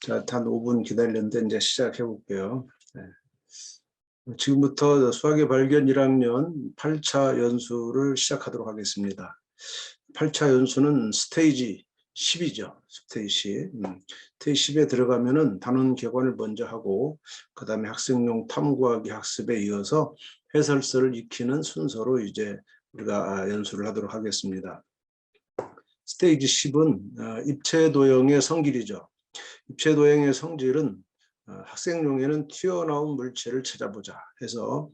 자, 단 5분 기다렸는데 이제 시작해 볼게요. 네. 지금부터 수학의 발견 1학년 8차 연수를 시작하도록 하겠습니다. 8차 연수는 스테이지 10이죠. 스테이지 10. 스테이지 10에 들어가면은 단원 개관을 먼저 하고 그 다음에 학생용 탐구하기 학습에 이어서 해설서를 익히는 순서로 이제 우리가 연수를 하도록 하겠습니다. 스테이지 10은 입체도형의 성질이죠. 입체도형의 성질은 학생용에는 튀어나온 물체를 찾아보자 해서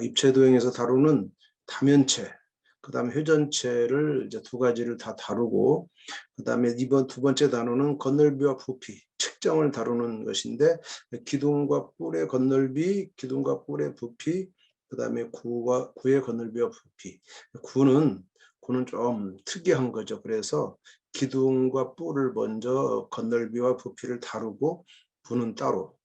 입체도형에서 다루는 다면체, 그 다음에 회전체를 이제 두 가지를 다 다루고, 그 다음에 이번 두 번째 단원은 건널비와 부피, 측정을 다루는 것인데, 기둥과 뿔의 건널비, 기둥과 뿔의 부피, 그 다음에 구의 건널비와 부피. 구는 좀 특이한 거죠. 그래서 기둥과 뿔을 먼저 건널비와 부피를 다루고 부는 따로.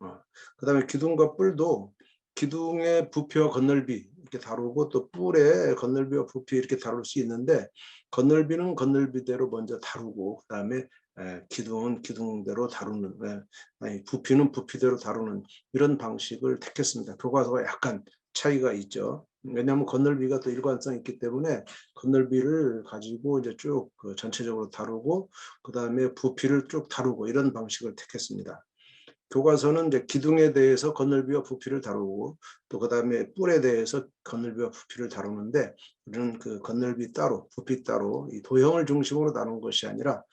그 다음에 기둥과 뿔도 기둥의 부피와 건널비 이렇게 다루고 또 뿔의 건널비와 부피 이렇게 다룰 수 있는데, 건널비는 건널비대로 먼저 다루고 그 다음에 기둥은 기둥대로 다루는, 아니 부피는 부피대로 다루는 이런 방식을 택했습니다. 교과서가 약간 차이가 있죠. 왜냐하면 건널비가 또 일관성이 있기 때문에 건널비를 가지고 이제 쭉 전체적으로 다루고 그 다음에 부피를 쭉 다루고 이런 방식을 택했습니다. 교과서는 이제 기둥에 대해서 건널비와 부피를 다루고 또 그 다음에 뿔에 대해서 건널비와 부피를 다루는데, 우리는 그 건널비 따로 부피 따로 이 도형을 중심으로 나눈 것이 아니라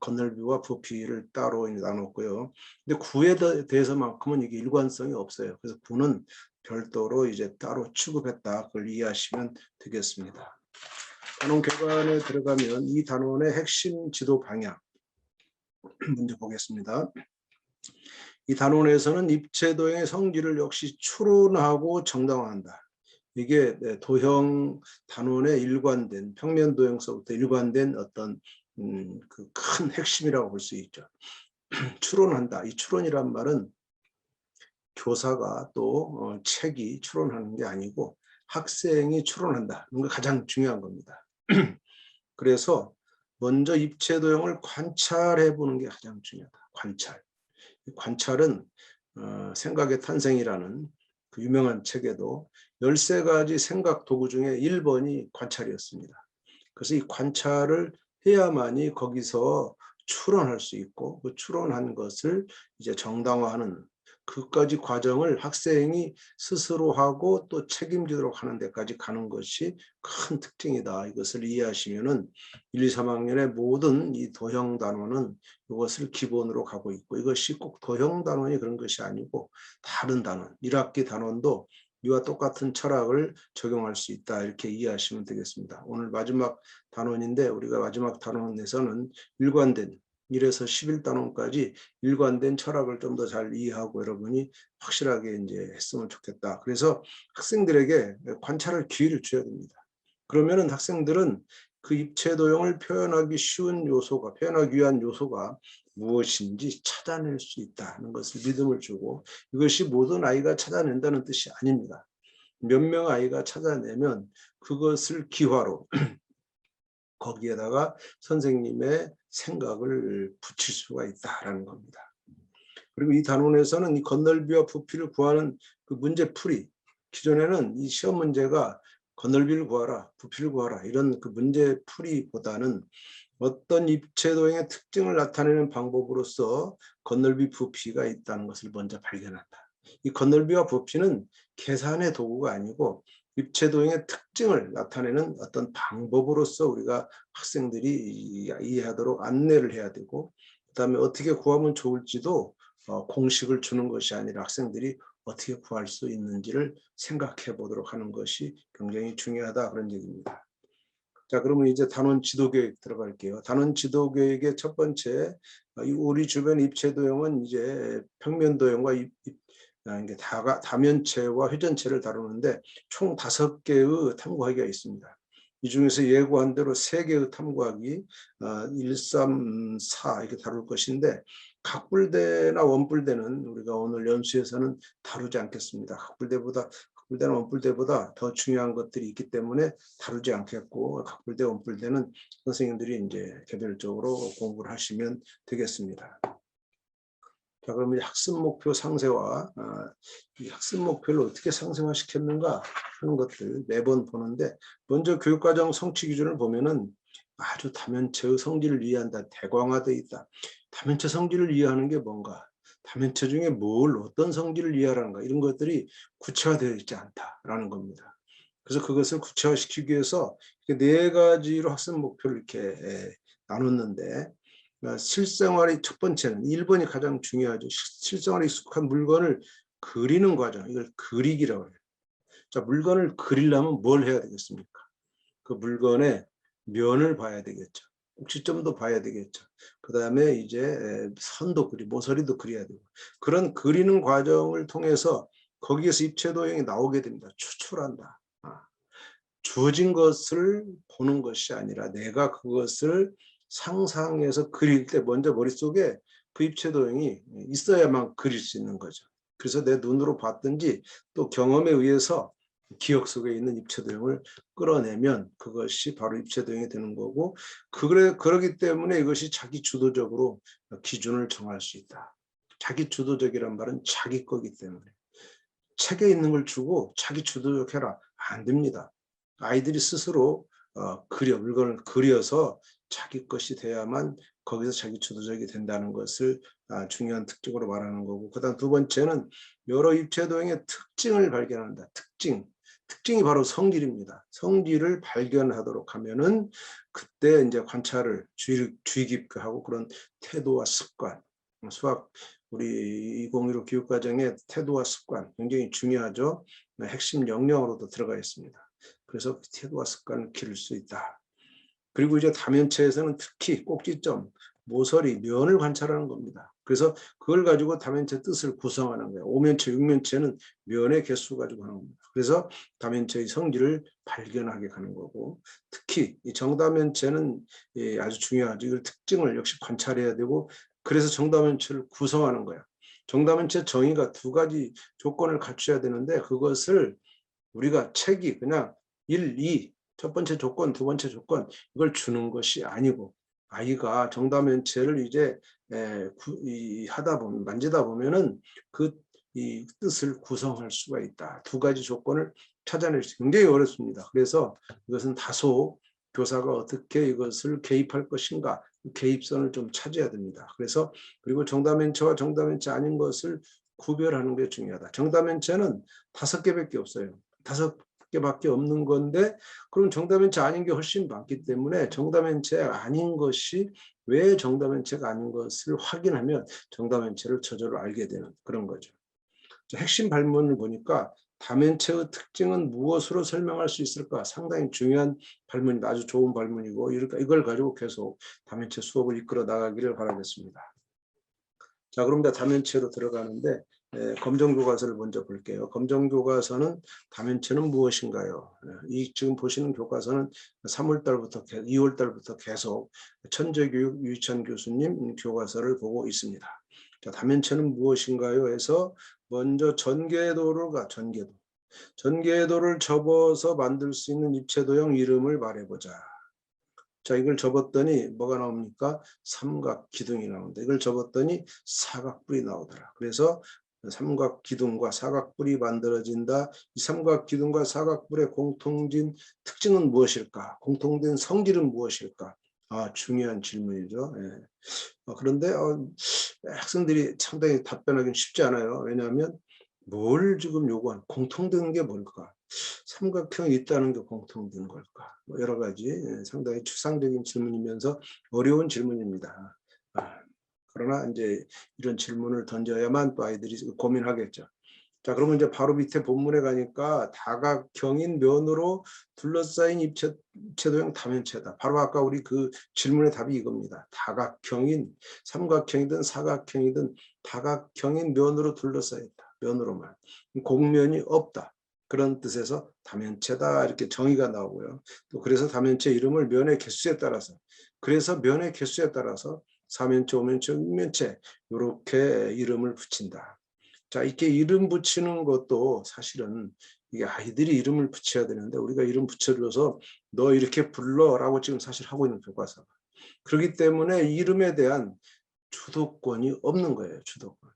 건널비와 부피를 따로 나눴고요. 근데 구에 대해서만큼은 이게 일관성이 없어요. 그래서 구는 별도로 이제 따로 취급했다. 그걸 이해하시면 되겠습니다. 단원 개관에 들어가면 이 단원의 핵심 지도 방향 먼저 보겠습니다. 이 단원에서는 입체도형의 성질을 역시 추론하고 정당화한다. 이게 도형 단원의 일관된 평면도형서부터 일관된 어떤 그 큰 핵심이라고 볼 수 있죠. 추론한다. 이 추론이란 말은 교사가 또 책이 추론하는 게 아니고 학생이 추론한다. 이게 가장 중요한 겁니다. 그래서 먼저 입체도형을 관찰해 보는 게 가장 중요하다. 관찰은 생각의 탄생이라는 그 유명한 책에도 13가지 생각 도구 중에 1번이 관찰이었습니다. 그래서 이 관찰을 해야만이 거기서 추론할 수 있고 그 추론한 것을 이제 정당화하는 그까지 과정을 학생이 스스로 하고 또 책임지도록 하는 데까지 가는 것이 큰 특징이다. 이것을 이해하시면은 1, 2, 3학년의 모든 이 도형 단원은 이것을 기본으로 가고 있고, 이것이 꼭 도형 단원이 그런 것이 아니고 다른 단원, 1학기 단원도 이와 똑같은 철학을 적용할 수 있다. 이렇게 이해하시면 되겠습니다. 오늘 마지막 단원인데 우리가 마지막 단원에서는 일관된 1에서 11단원까지 일관된 철학을 좀 더 잘 이해하고 여러분이 확실하게 이제 했으면 좋겠다. 그래서 학생들에게 관찰할 기회를 줘야 됩니다. 그러면은 학생들은 그 입체도형을 표현하기 쉬운 요소가, 표현하기 위한 요소가 무엇인지 찾아낼 수 있다는 것을 믿음을 주고, 이것이 모든 아이가 찾아낸다는 뜻이 아닙니다. 몇 명 아이가 찾아내면 그것을 기화로 거기에다가 선생님의 생각을 붙일 수가 있다라는 겁니다. 그리고 이 단원에서는 이 건널비와 부피를 구하는 그 문제풀이, 기존에는 이 시험 문제가 건널비를 구하라, 부피를 구하라 이런 그 문제풀이보다는 어떤 입체도형의 특징을 나타내는 방법으로서 건널비, 부피가 있다는 것을 먼저 발견한다. 이 건널비와 부피는 계산의 도구가 아니고 입체도형의 특징을 나타내는 어떤 방법으로서 우리가 학생들이 이해하도록 안내를 해야 되고, 그 다음에 어떻게 구하면 좋을지도 공식을 주는 것이 아니라 학생들이 어떻게 구할 수 있는지를 생각해 보도록 하는 것이 굉장히 중요하다, 그런 얘기입니다. 자, 그러면 이제 단원 지도교육 들어갈게요. 단원 지도교육의 첫 번째, 우리 주변 입체도형은 이제 평면도형과 다면체와 회전체를 다루는데 총 5개의 탐구하기가 있습니다. 이 중에서 예고한 대로 3개의 탐구하기 1, 3, 4 이렇게 다룰 것인데, 각불대나 원불대는 우리가 오늘 연수에서는 다루지 않겠습니다. 각불대나 원불대보다 더 중요한 것들이 있기 때문에 다루지 않겠고, 각불대, 원불대는 선생님들이 이제 개별적으로 공부를 하시면 되겠습니다. 자, 그러면 학습 목표 상세화, 이 학습 목표를 어떻게 상세화시켰는가 하는 것들 매번 보는데, 먼저 교육과정 성취 기준을 보면은 아주 다면체의 성질을 이해한다, 대광화되어 있다. 다면체 성질을 이해하는 게 뭔가, 다면체 중에 뭘 어떤 성질을 이해하는가, 이런 것들이 구체화되어 있지 않다라는 겁니다. 그래서 그것을 구체화시키기 위해서 네 가지로 학습 목표를 이렇게 나눴는데, 실생활의 첫 번째는 1번이 가장 중요하죠. 실생활에 익숙한 물건을 그리는 과정, 이걸 그리기라고 해요. 자, 물건을 그리려면 뭘 해야 되겠습니까? 그 물건의 면을 봐야 되겠죠. 꼭지점도 봐야 되겠죠. 그 다음에 이제 선도 모서리도 그려야 되고, 그런 그리는 과정을 통해서 거기에서 입체 도형이 나오게 됩니다. 추출한다. 주어진 것을 보는 것이 아니라 내가 그것을 상상해서 그릴 때 먼저 머릿속에 그 입체 도형이 있어야만 그릴 수 있는 거죠. 그래서 내 눈으로 봤든지 또 경험에 의해서 기억 속에 있는 입체 도형을 끌어내면 그것이 바로 입체 도형이 되는 거고, 그러기 때문에 이것이 자기 주도적으로 기준을 정할 수 있다. 자기 주도적이란 말은 자기 거기 때문에. 책에 있는 걸 주고 자기 주도적 해라, 안 됩니다. 아이들이 스스로 물건을 그려서 자기 것이 돼야만 거기서 자기 주도적이 된다는 것을 중요한 특징으로 말하는 거고, 그다음 두 번째는 여러 입체 도형의 특징을 발견한다. 특징이 바로 성질입니다. 성질을 발견하도록 하면은 그때 이제 관찰을 주의 깊게 하고, 그런 태도와 습관, 수학 우리 2015 교육과정의 태도와 습관 굉장히 중요하죠. 핵심 역량으로도 들어가 있습니다. 그래서 태도와 습관을 기를 수 있다. 그리고 이제 다면체에서는 특히 꼭지점, 모서리, 면을 관찰하는 겁니다. 그래서 그걸 가지고 다면체 뜻을 구성하는 거예요. 5면체, 6면체는 면의 개수 가지고 하는 겁니다. 그래서 다면체의 성질을 발견하게 하는 거고, 특히 이 정다면체는 아주 중요하죠. 이걸 특징을 역시 관찰해야 되고, 그래서 정다면체를 구성하는 거예요. 정다면체 정의가 두 가지 조건을 갖춰야 되는데, 그것을 우리가 책이 그냥 1, 2, 첫 번째 조건, 두 번째 조건 이걸 주는 것이 아니고, 아이가 정다면체를 이제 하다 보면, 만지다 보면은 이 뜻을 구성할 수가 있다. 두 가지 조건을 찾아낼 수 굉장히 어렵습니다. 그래서 이것은 다소 교사가 어떻게 이것을 개입할 것인가, 개입선을 좀 찾아야 됩니다. 그래서 그리고 정다면체와 정다면체 아닌 것을 구별하는 게 중요하다. 정다면체는 5개밖에 없어요. 5개밖에 없는 건데, 그럼 정다면체 아닌 게 훨씬 많기 때문에 정다면체 아닌 것이 왜 정다면체가 아닌 것을 확인하면 정다면체를 저절로 알게 되는 그런 거죠. 핵심 발문을 보니까 다면체의 특징은 무엇으로 설명할 수 있을까? 상당히 중요한 발문이다. 아주 좋은 발문이고, 이걸 가지고 계속 다면체 수업을 이끌어 나가기를 바라겠습니다. 자, 그럼 다면체로 들어가는데, 검정교과서를 먼저 볼게요. 검정교과서는 다면체는 무엇인가요? 이 지금 보시는 교과서는 3월달부터 2월달부터 계속 천재교육 유희찬 교수님 교과서를 보고 있습니다. 자, 다면체는 무엇인가요? 해서 먼저 전개도를 접어서 만들 수 있는 입체도형 이름을 말해보자. 자, 이걸 접었더니 뭐가 나옵니까? 삼각기둥이 나옵니다. 이걸 접었더니 사각뿔이 나오더라. 그래서 삼각기둥과 사각뿔이 만들어진다. 이 삼각기둥과 사각뿔의 공통된 특징은 무엇일까? 공통된 성질은 무엇일까? 중요한 질문이죠. 예. 그런데 학생들이 상당히 답변하기는 쉽지 않아요. 왜냐하면 뭘 지금 요구한 공통된 게 뭘까? 삼각형이 있다는 게 공통된 걸까? 여러 가지 상당히 추상적인 질문이면서 어려운 질문입니다. 그러나 이제 이런 질문을 던져야만 또 아이들이 고민하겠죠. 자, 그러면 이제 바로 밑에 본문에 가니까 다각형인 면으로 둘러싸인 입체도형 다면체다. 바로 아까 우리 그 질문의 답이 이겁니다. 다각형인, 삼각형이든 사각형이든 다각형인 면으로 둘러싸였다. 면으로만. 곡면이 없다. 그런 뜻에서 다면체다, 이렇게 정의가 나오고요. 또 그래서 다면체 이름을 면의 개수에 따라서, 그래서 면의 개수에 따라서 4면체, 5면체, 6면체 이렇게 이름을 붙인다. 자, 이렇게 이름 붙이는 것도 사실은 이게 아이들이 이름을 붙여야 되는데, 우리가 이름 붙여줘서 너 이렇게 불러라고 지금 사실 하고 있는 교과서가. 그렇기 때문에 이름에 대한 주도권이 없는 거예요. 주도권.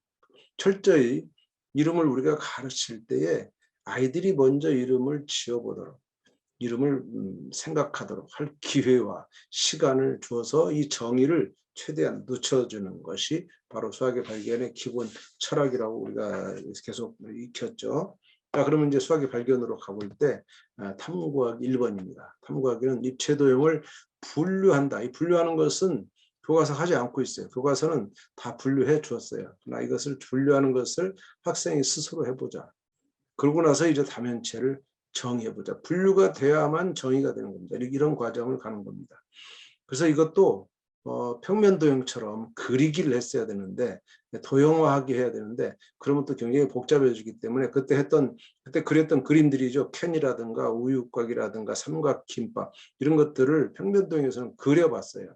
철저히 이름을 우리가 가르칠 때에 아이들이 먼저 이름을 지어보도록, 이름을 생각하도록 할 기회와 시간을 주어서 이 정의를 최대한 늦춰주는 것이 바로 수학의 발견의 기본 철학이라고 우리가 계속 익혔죠. 자, 그러면 이제 수학의 발견으로 가볼 때 탐구학 1번입니다. 탐구학에는 입체도형을 분류한다. 이 분류하는 것은 교과서 하지 않고 있어요. 교과서는 다 분류해 주었어요. 그러나 이것을 분류하는 것을 학생이 스스로 해보자. 그러고 나서 이제 다면체를 정의해보자. 분류가 돼야만 정의가 되는 겁니다. 이런 과정을 가는 겁니다. 그래서 이것도 평면도형처럼 그리기를 했어야 되는데, 도형화하게 해야 되는데, 그러면 또 굉장히 복잡해지기 때문에 그때 그렸던 그림들이죠. 캔이라든가 우유곽이라든가 삼각김밥 이런 것들을 평면도형에서는 그려봤어요.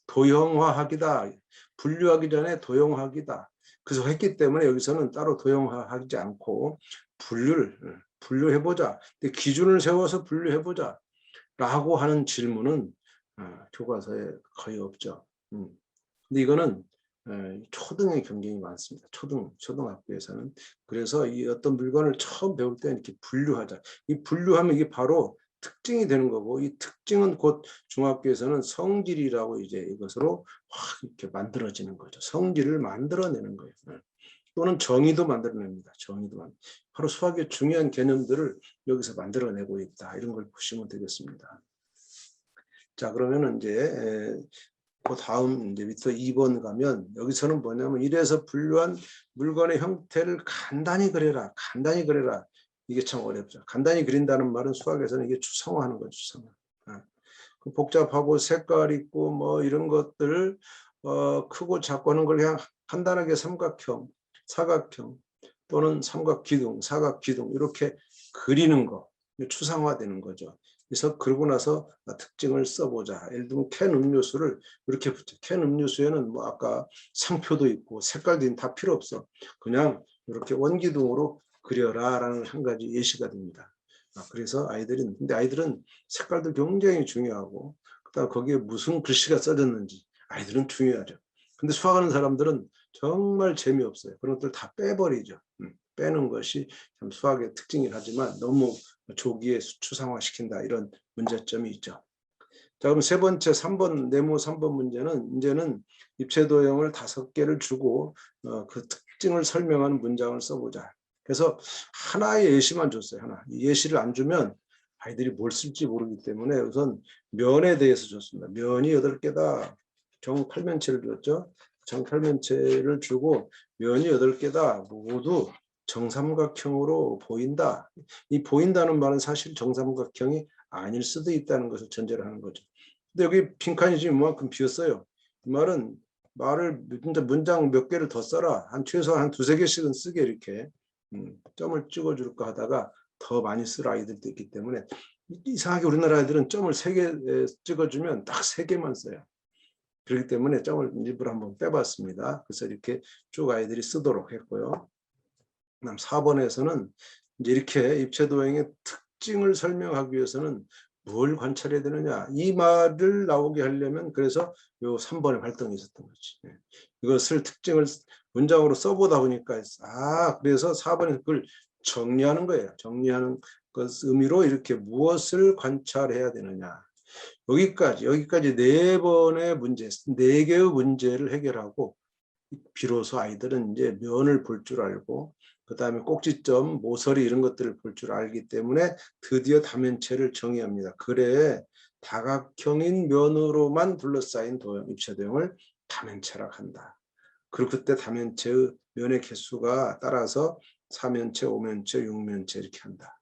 도형화하기다. 분류하기 전에 도형화하기다. 그래서 했기 때문에 여기서는 따로 도형화하지 않고 분류해보자. 기준을 세워서 분류해보자. 라고 하는 질문은 교과서에 거의 없죠. 근데 이거는 초등의 경쟁이 많습니다. 초등학교에서는. 그래서 이 어떤 물건을 처음 배울 때 이렇게 분류하자. 이 분류하면 이게 바로 특징이 되는 거고, 이 특징은 곧 중학교에서는 성질이라고 이제 이것으로 확 이렇게 만들어지는 거죠. 성질을 만들어내는 거예요. 또는 정의도 만들어냅니다. 바로 수학의 중요한 개념들을 여기서 만들어내고 있다. 이런 걸 보시면 되겠습니다. 자, 그러면은 이제 그 다음 이제 밑에 2번 가면 여기서는 뭐냐면 이래서 분류한 물건의 형태를 간단히 그려라. 간단히 그려라. 이게 참 어렵죠. 간단히 그린다는 말은 수학에서는 이게 추상화하는 거죠. 추상화. 그 복잡하고 색깔 있고 뭐 이런 것들 크고 작고 하는 걸 그냥 간단하게 삼각형, 사각형 또는 삼각기둥, 사각기둥 이렇게 그리는 거, 추상화되는 거죠. 그래서 그러고 나서 특징을 써보자. 예를 들면 캔 음료수를 이렇게 붙여. 캔 음료수에는 뭐 아까 상표도 있고 색깔도 있는 다 필요 없어. 그냥 이렇게 원기둥으로 그려라라는 한 가지 예시가 됩니다. 그래서 근데 아이들은 색깔도 굉장히 중요하고, 그다음 거기에 무슨 글씨가 써졌는지 아이들은 중요하죠. 근데 수학하는 사람들은 정말 재미없어요. 그런 것들 다 빼버리죠. 빼는 것이 참 수학의 특징이긴 하지만 너무 조기에 추상화시킨다 이런 문제점이 있죠. 자, 그럼 세 번째 3번 네모 3번 문제는 이제는 입체도형을 5개를 주고 그 특징을 설명하는 문장을 써보자. 그래서 하나의 예시만 줬어요. 하나. 이 예시를 안 주면 아이들이 뭘 쓸지 모르기 때문에 우선 면에 대해서 줬습니다. 면이 8개다. 정팔면체를 줬죠. 정팔면체를 주고 면이 8개다. 모두 정삼각형으로 보인다. 이 보인다는 말은 사실 정삼각형이 아닐 수도 있다는 것을 전제로 하는 거죠. 근데 여기 빈칸이 지금 이만큼 비었어요. 이 말은 문장 몇 개를 더 써라. 최소한 한 2-3개씩은 쓰게 이렇게 점을 찍어줄까 하다가 더 많이 쓸 아이들도 있기 때문에 이상하게 우리나라 아이들은 점을 3개 찍어주면 딱 3개만 써요. 그렇기 때문에 점을 일부러 한번 빼봤습니다. 그래서 이렇게 쭉 아이들이 쓰도록 했고요. 그다음 4번에서는 이제 이렇게 입체도형의 특징을 설명하기 위해서는 뭘 관찰해야 되느냐, 이 말을 나오게 하려면 그래서 요 3번의 활동이 있었던 거지. 이것을 특징을 문장으로 써보다 보니까 그래서 4번에서 그걸 정리하는 거예요. 정리하는 것 의미로 이렇게 무엇을 관찰해야 되느냐. 여기까지 4번의 문제, 4개의 문제를 해결하고 비로소 아이들은 이제 면을 볼 줄 알고 그 다음에 꼭지점, 모서리 이런 것들을 볼 줄 알기 때문에 드디어 다면체를 정의합니다. 그래 다각형인 면으로만 둘러싸인 입체도형을 다면체라고 한다. 그리고 그때 다면체의 면의 개수가 따라서 4면체, 5면체, 6면체 이렇게 한다.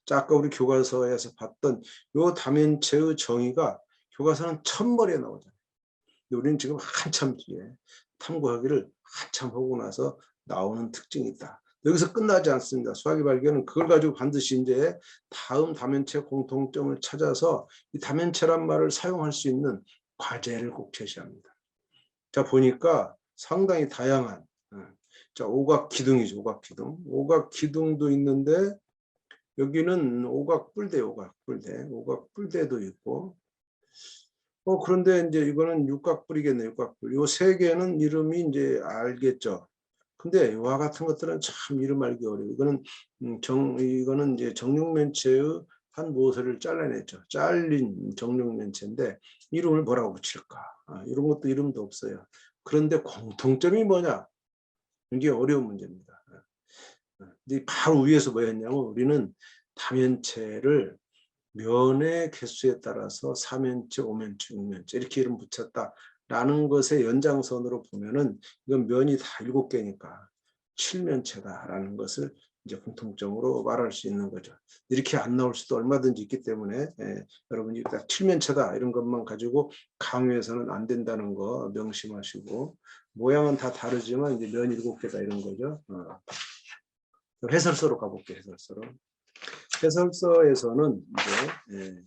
자, 아까 우리 교과서에서 봤던 요 다면체의 정의가 교과서는 1000번에 나오잖아요. 우리는 지금 한참 뒤에 탐구하기를 한참 하고 나서 나오는 특징이 있다. 여기서 끝나지 않습니다. 수학의 발견은 그걸 가지고 반드시 이제 다음 다면체 공통점을 찾아서 이 다면체란 말을 사용할 수 있는 과제를 꼭 제시합니다. 자, 보니까 상당히 다양한 자, 오각기둥이죠. 오각기둥도 있는데 여기는 오각뿔대도 있고 그런데 이제 이거는 육각뿔이겠네요. 육각뿔. 요 3개는 이름이 이제 알겠죠. 근데 이와 같은 것들은 참 이름 알기 어려워요. 이거는 이제 정육면체의 한 모서리를 잘라냈죠. 잘린 정육면체인데 이름을 뭐라고 붙일까? 이런 것도 이름도 없어요. 그런데 공통점이 뭐냐? 이게 어려운 문제입니다. 근데 바로 위에서 뭐였냐면 우리는 다면체를 면의 개수에 따라서 4면체, 5면체, 6면체 이렇게 이름 붙였다라는 것의 연장선으로 보면은 이건 면이 다 7개니까 7면체다라는 것을 이제 공통점으로 말할 수 있는 거죠. 이렇게 안 나올 수도 얼마든지 있기 때문에 여러분이 딱 7면체다 이런 것만 가지고 강의해서는 안 된다는 거 명심하시고 모양은 다 다르지만 이제 면 7개다 이런 거죠. 해설서로 가볼게요. 해설서에서는 이제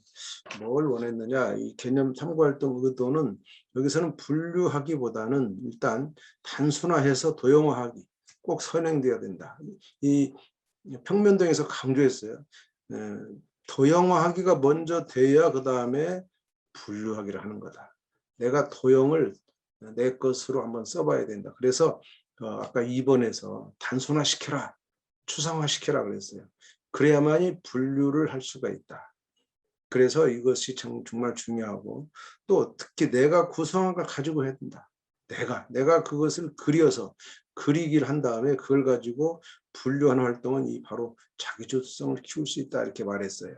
뭘 원했느냐, 이 개념 탐구활동 의도는 여기서는 분류하기보다는 일단 단순화해서 도형화하기, 꼭 선행돼야 된다. 이 평면도에서 강조했어요. 도형화하기가 먼저 돼야 그 다음에 분류하기를 하는 거다. 내가 도형을 내 것으로 한번 써봐야 된다. 그래서 아까 2번에서 단순화시켜라, 추상화시켜라 그랬어요. 그래야만이 분류를 할 수가 있다. 그래서 이것이 정말 중요하고 또 특히 내가 구성한 걸 가지고 해야 된다. 내가 그것을 그리기를 한 다음에 그걸 가지고 분류하는 활동은 이 바로 자기주도성을 키울 수 있다 이렇게 말했어요.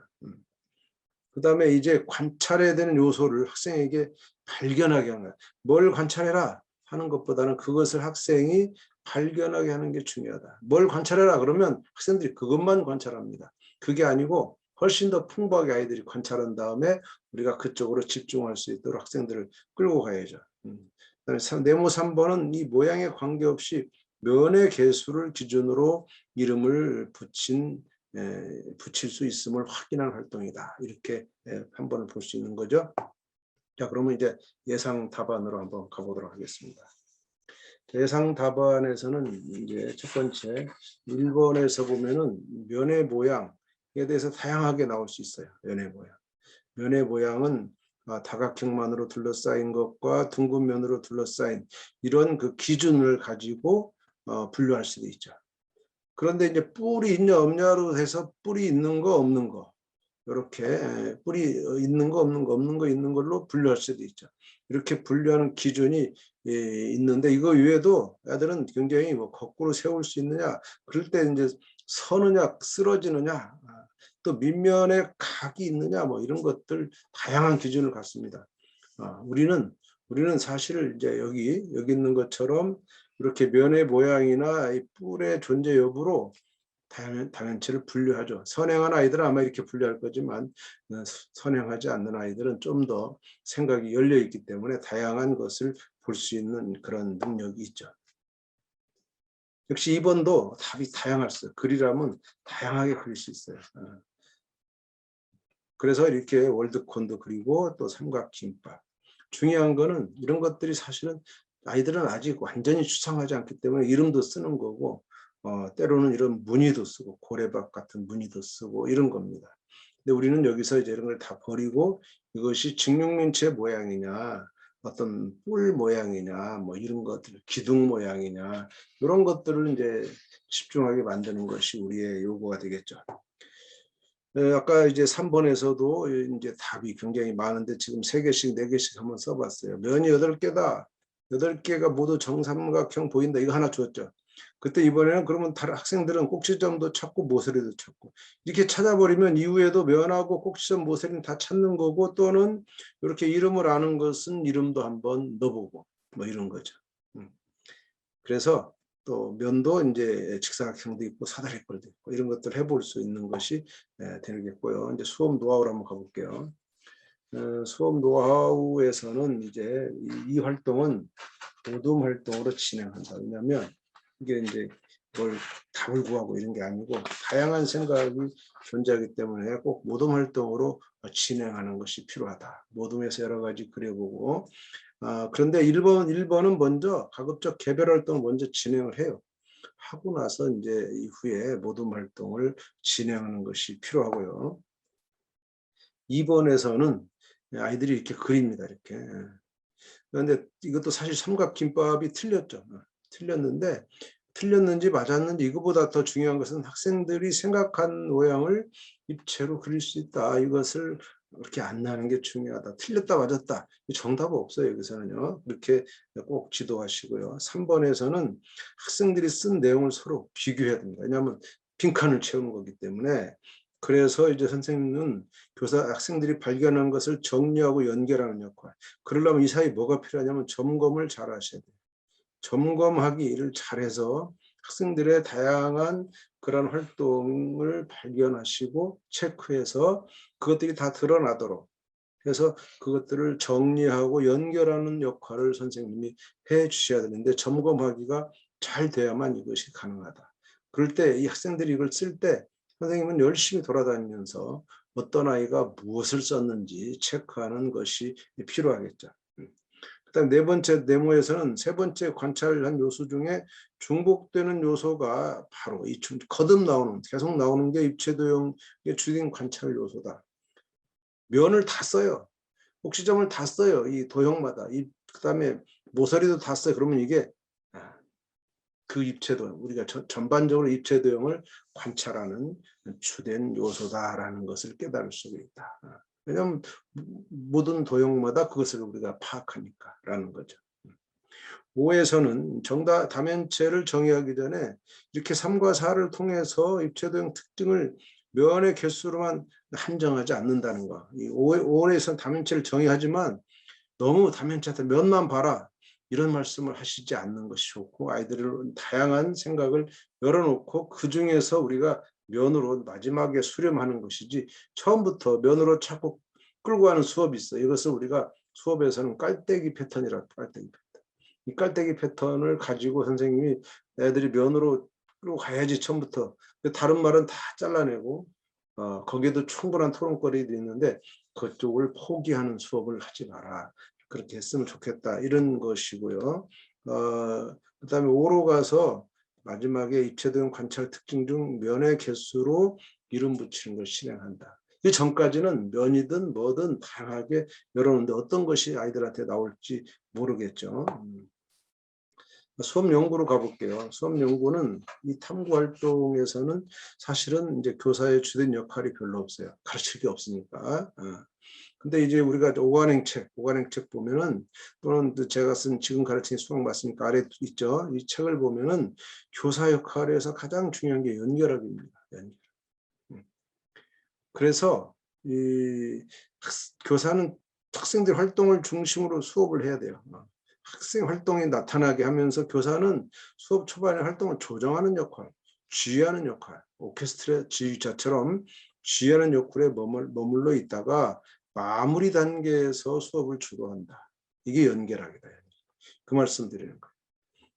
그 다음에 이제 관찰해야 되는 요소를 학생에게 발견하게 하는 거야. 뭘 관찰해라 하는 것보다는 그것을 학생이 발견하게 하는 게 중요하다. 뭘 관찰해라 그러면 학생들이 그것만 관찰합니다. 그게 아니고 훨씬 더 풍부하게 아이들이 관찰한 다음에 우리가 그쪽으로 집중할 수 있도록 학생들을 끌고 가야죠. 그다음에 네모 3번은 이 모양에 관계없이 면의 개수를 기준으로 이름을 붙일 수 있음을 확인하는 활동이다. 이렇게 한 번을 볼 수 있는 거죠. 자, 그러면 이제 예상 답안으로 한번 가보도록 하겠습니다. 예상 답안에서는 이제 첫 번째 1번에서 보면은 면의 모양에 대해서 다양하게 나올 수 있어요. 면의 모양은 다각형만으로 둘러싸인 것과 둥근 면으로 둘러싸인 이런 그 기준을 가지고 분류할 수도 있죠. 그런데 이제 뿔이 있냐 없냐로 해서 뿔이 있는 거 없는 거 이렇게 뿔이 있는 거 없는 거 있는 걸로 분류할 수도 있죠. 이렇게 분류하는 기준이 있는데 이거 외에도 애들은 굉장히 뭐 거꾸로 세울 수 있느냐 그럴 때 이제 서느냐 쓰러지느냐 또 밑면에 각이 있느냐 뭐 이런 것들 다양한 기준을 갖습니다. 우리는 사실 이제 여기 있는 것처럼 이렇게 면의 모양이나 이 뿔의 존재 여부로 다면체를 분류하죠. 선행한 아이들은 아마 이렇게 분류할 거지만 선행하지 않는 아이들은 좀 더 생각이 열려 있기 때문에 다양한 것을 볼 수 있는 그런 능력이 있죠. 역시 2번도 답이 다양할 수 있어요. 글이라면 다양하게 그릴 수 있어요. 그래서 이렇게 월드콘도 그리고 또 삼각김밥. 중요한 거는 이런 것들이 사실은 아이들은 아직 완전히 추상하지 않기 때문에 이름도 쓰는 거고 때로는 이런 무늬도 쓰고 고래밥 같은 무늬도 쓰고 이런 겁니다. 근데 우리는 여기서 이제 이런 걸 다 버리고 이것이 직육면체 모양이냐 어떤 뿔 모양이냐 뭐 이런 것들 기둥 모양이냐 이런 것들을 이제 집중하게 만드는 것이 우리의 요구가 되겠죠. 아까 이제 3번에서도 이제 답이 굉장히 많은데 지금 3개씩 4개씩 한번 써봤어요. 면이 8개다. 8개가 모두 정삼각형 보인다. 이거 하나 주었죠. 그때 이번에는 그러면 다른 학생들은 꼭지점도 찾고 모서리도 찾고 이렇게 찾아버리면 이후에도 면하고 꼭지점 모서리는 다 찾는 거고 또는 이렇게 이름을 아는 것은 이름도 한번 넣어보고 뭐 이런 거죠. 그래서 또 면도 이제 직사각형도 있고 사다리꼴도 있고 이런 것들 해볼 수 있는 것이 되겠고요. 이제 수업 노하우로 한번 가볼게요. 수업 노하우에서는 이제 이 활동은 모둠 활동으로 진행한다. 왜냐하면 이게 이제 뭘 답을 구하고 이런 게 아니고 다양한 생각이 존재하기 때문에 꼭 모둠 활동으로 진행하는 것이 필요하다. 모둠에서 여러 가지 그려보고 그런데 1번은 먼저 가급적 개별 활동을 먼저 진행을 해요. 하고 나서 이제 이후에 모둠 활동을 진행하는 것이 필요하고요. 2번에서는 아이들이 이렇게 그립니다. 이렇게. 그런데 이것도 사실 삼각김밥이 틀렸죠. 틀렸는데 틀렸는지 맞았는지 이거보다 더 중요한 것은 학생들이 생각한 모양을 입체로 그릴 수 있다. 이것을 그렇게 안내하는 게 중요하다. 틀렸다 맞았다. 정답 없어요. 여기서는요. 그렇게 꼭 지도하시고요. 3번에서는 학생들이 쓴 내용을 서로 비교해야 됩니다. 왜냐하면 빈칸을 채우는 거기 때문에. 그래서 이제 선생님은 학생들이 발견한 것을 정리하고 연결하는 역할. 그러려면 이 사이에 뭐가 필요하냐면 점검을 잘 하셔야 돼요. 점검하기를 잘해서 학생들의 다양한 그런 활동을 발견하시고 체크해서 그것들이 다 드러나도록 해서 그것들을 정리하고 연결하는 역할을 선생님이 해 주셔야 되는데, 점검하기가 잘 돼야만 이것이 가능하다. 그럴 때 이 학생들이 이걸 쓸 때 선생님은 열심히 돌아다니면서 어떤 아이가 무엇을 썼는지 체크하는 것이 필요하겠죠. 그다음 네 번째 네모에서는 세 번째 관찰한 요소 중에 중복되는 요소가 바로 이 거듭 나오는, 계속 나오는 게 입체도형의 주된 관찰 요소다. 면을 다 써요. 꼭지점을 다 써요. 이 도형마다. 그다음에 모서리도 다 써요. 그러면 이게 그 입체도형, 우리가 전반적으로 입체도형을 관찰하는 주된 요소다라는 것을 깨달을 수가 있다. 왜냐하면 모든 도형마다 그것을 우리가 파악하니까라는 거죠. 5에서는 정답 다면체를 정의하기 전에 이렇게 3과 4를 통해서 입체도형 특징을 면의 개수로만 한정하지 않는다는 거. 이 5에서는 다면체를 정의하지만 너무 다면체한테 면만 봐라 이런 말씀을 하시지 않는 것이 좋고, 아이들을 다양한 생각을 열어놓고 그 중에서 우리가 면으로 마지막에 수렴하는 것이지, 처음부터 면으로 자꾸 끌고 가는 수업이 있어. 이것을 우리가 수업에서는 깔때기 패턴이라고. 깔때기 패턴. 이 깔때기 패턴을 가지고 선생님이 애들이 면으로 끌고 가야지 처음부터, 다른 말은 다 잘라내고 거기에도 충분한 토론거리도 있는데 그쪽을 포기하는 수업을 하지 마라. 그렇게 했으면 좋겠다. 이런 것이고요. 그다음에 5로 가서 마지막에 입체도형 관찰 특징 중 면의 개수로 이름 붙이는 걸 실행한다. 이 전까지는 면이든 뭐든 다양하게 열어놓는데 어떤 것이 아이들한테 나올지 모르겠죠. 수업 연구로 가볼게요. 수업 연구는 이 탐구 활동에서는 사실은 이제 교사의 주된 역할이 별로 없어요. 가르칠 게 없으니까. 근데 이제 우리가 오관행책 보면은, 또는 제가 쓴 지금 가르치는 수학 맞습니까? 아래 있죠. 이 책을 보면은 교사 역할에서 가장 중요한 게 연결하기입니다. 연결. 그래서 이 교사는 학생들 활동을 중심으로 수업을 해야 돼요. 학생 활동이 나타나게 하면서 교사는 수업 초반에 활동을 조정하는 역할, 지휘하는 역할, 오케스트라 지휘자처럼 지휘하는 역할에 머물러 있다가 마무리 단계에서 수업을 주도한다. 이게 연결하기다. 그 말씀 드리는 거예요.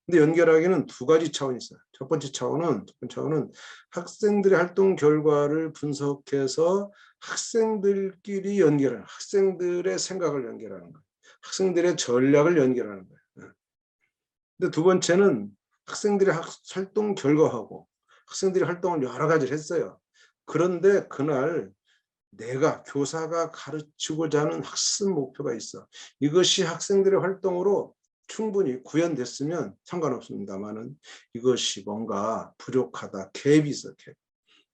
근데 연결하기는 두 가지 차원이 있어요. 첫 번째 차원은 학생들의 활동 결과를 분석해서 학생들끼리 연결하는, 학생들의 생각을 연결하는 거예요. 학생들의 전략을 연결하는 거예요. 근데 두 번째는 학생들의 활동 결과하고 학생들이 활동을 여러 가지를 했어요. 그런데 그날 내가 교사가 가르치고자 하는 학습 목표가 있어. 이것이 학생들의 활동으로 충분히 구현됐으면 상관없습니다만은 이것이 뭔가 부족하다, 갭이 있어, 갭.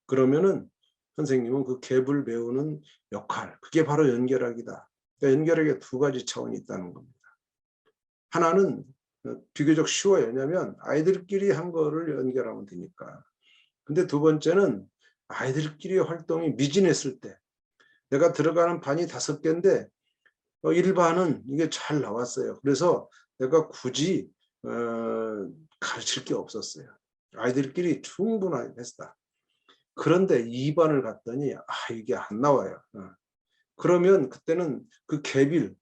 그러면은 선생님은 그 갭을 메우는 역할, 그게 바로 연결하기다. 그러니까 연결하기에 두 가지 차원이 있다는 겁니다. 하나는 비교적 쉬워요. 왜냐하면 아이들끼리 한 거를 연결하면 되니까. 근데 두 번째는 아이들끼리 활동이 미진했을 때, 내가 들어가는 반이 5개인데 1반은 이게 잘 나왔어요. 그래서 내가 굳이 가르칠 게 없었어요. 아이들끼리 충분하게 했다. 그런데 2반을 갔더니 이게 안 나와요. 그러면 그때는 그 갭,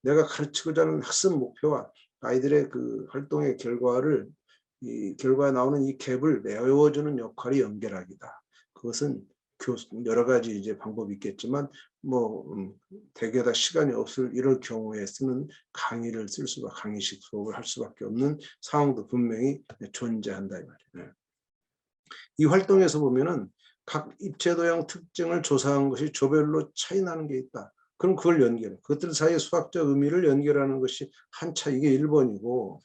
내가 가르치고자 하는 학습 목표와 아이들의 그 활동의 결과를, 이 결과에 나오는 이 갭을 메워주는 역할이 연결하기다. 그것은 여러 가지 이제 방법이 있겠지만 대개 다 시간이 없을 이럴 경우에 쓰는 강의를 강의식 수업을 할 수밖에 없는 상황도 분명히 존재한다 이 말이에요. 이 활동에서 보면은 각 입체도형 특징을 조사한 것이 조별로 차이 나는 게 있다. 그럼 그걸 연결해. 그것들 사이의 수학적 의미를 연결하는 것이 한차, 이게 1번이고,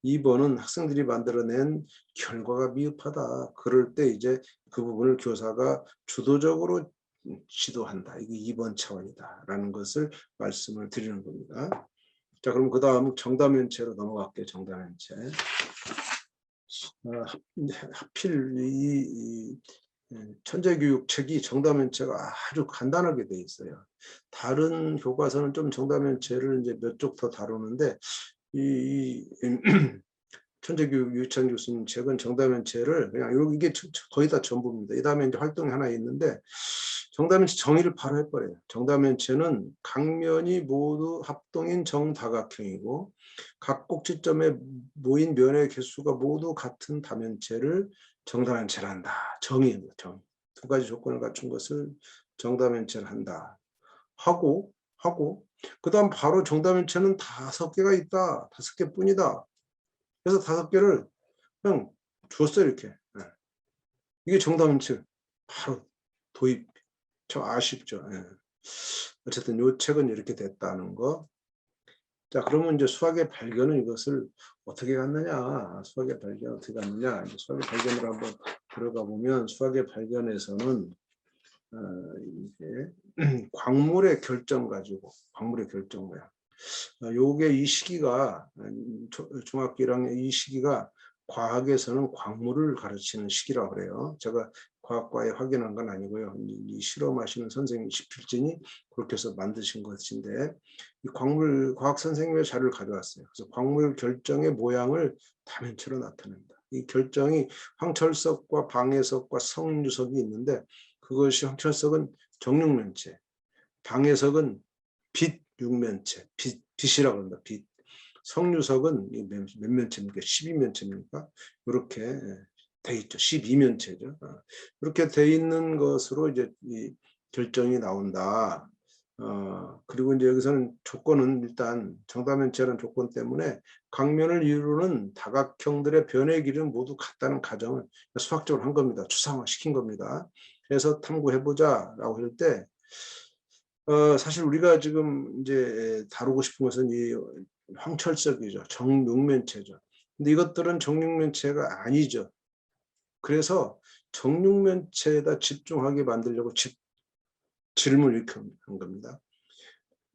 2번은 학생들이 만들어낸 결과가 미흡하다. 그럴 때 이제 그 부분을 교사가 주도적으로 지도한다. 이게 2번 차원이다라는 것을 말씀을 드리는 겁니다. 자, 그럼 그 다음 정답면체로 넘어갈게요. 정답면체. 하필 이 천재교육책이 정답면체가 아주 간단하게 돼 있어요. 다른 교과서는 좀 정답면체를 이제 몇 쪽 더 다루는데 이 천재교육 유찬 교수님 책은 정답면체를 그냥 이게 거의 다 전부입니다. 이 다음에 이제 활동이 하나 있는데 정답면체 정의를 바로 해버려요. 정답면체는 각면이 모두 합동인 정다각형이고 각 꼭지점에 모인 면의 개수가 모두 같은 다면체를 정답면체를 한다. 정의입니다. 정의. 두 가지 조건을 갖춘 것을 정답면체를 한다. 하고 그 다음 바로 정답면체는 5개가 있다. 5개뿐이다. 그래서 5개를 그냥 줬어요. 이렇게. 이게 정답면체 바로 도입. 참 아쉽죠. 어쨌든 이 책은 이렇게 됐다는 거. 자, 그러면 이제 수학의 발견은 이것을 어떻게 갔느냐? 수학의 발견 어떻게 갔느냐? 이제 수학의 발견을 한번 들어가 보면 수학의 발견에서는 이제 광물의 결정 가지고 광물의 결정 모양. 요게 이 시기가 중학교 1학년 이 시기가 과학에서는 광물을 가르치는 시기라고 그래요. 제가 과학과에 확인한 건 아니고요. 이 실험하시는 선생님 시필진이 그렇게 해서 만드신 것인데 이 광물 과학 선생님의 자료를 가져왔어요. 그래서 광물 결정의 모양을 다면체로 나타낸다. 이 결정이 황철석과 방해석과 성유석이 있는데 그것이 황철석은 정육면체, 방해석은 빛 육면체, 빛이라고 합니다. 빛. 성유석은 몇 면체입니까? 12면체입니까? 이렇게 돼 있죠. 12면체죠. 이렇게 돼 있는 것으로 이제 이 결정이 나온다. 그리고 이제 여기서는 조건은 일단 정답면체라는 조건 때문에 각면을 이루는 다각형들의 변의 길이는 모두 같다는 가정을 수학적으로 한 겁니다. 추상화시킨 겁니다. 그래서 탐구해보자라고 할 때 사실 우리가 지금 이제 다루고 싶은 것은 이 황철석이죠. 정육면체죠. 근데 이것들은 정육면체가 아니죠. 그래서 정육면체에다 집중하게 만들려고 질문을 이렇게 한 겁니다.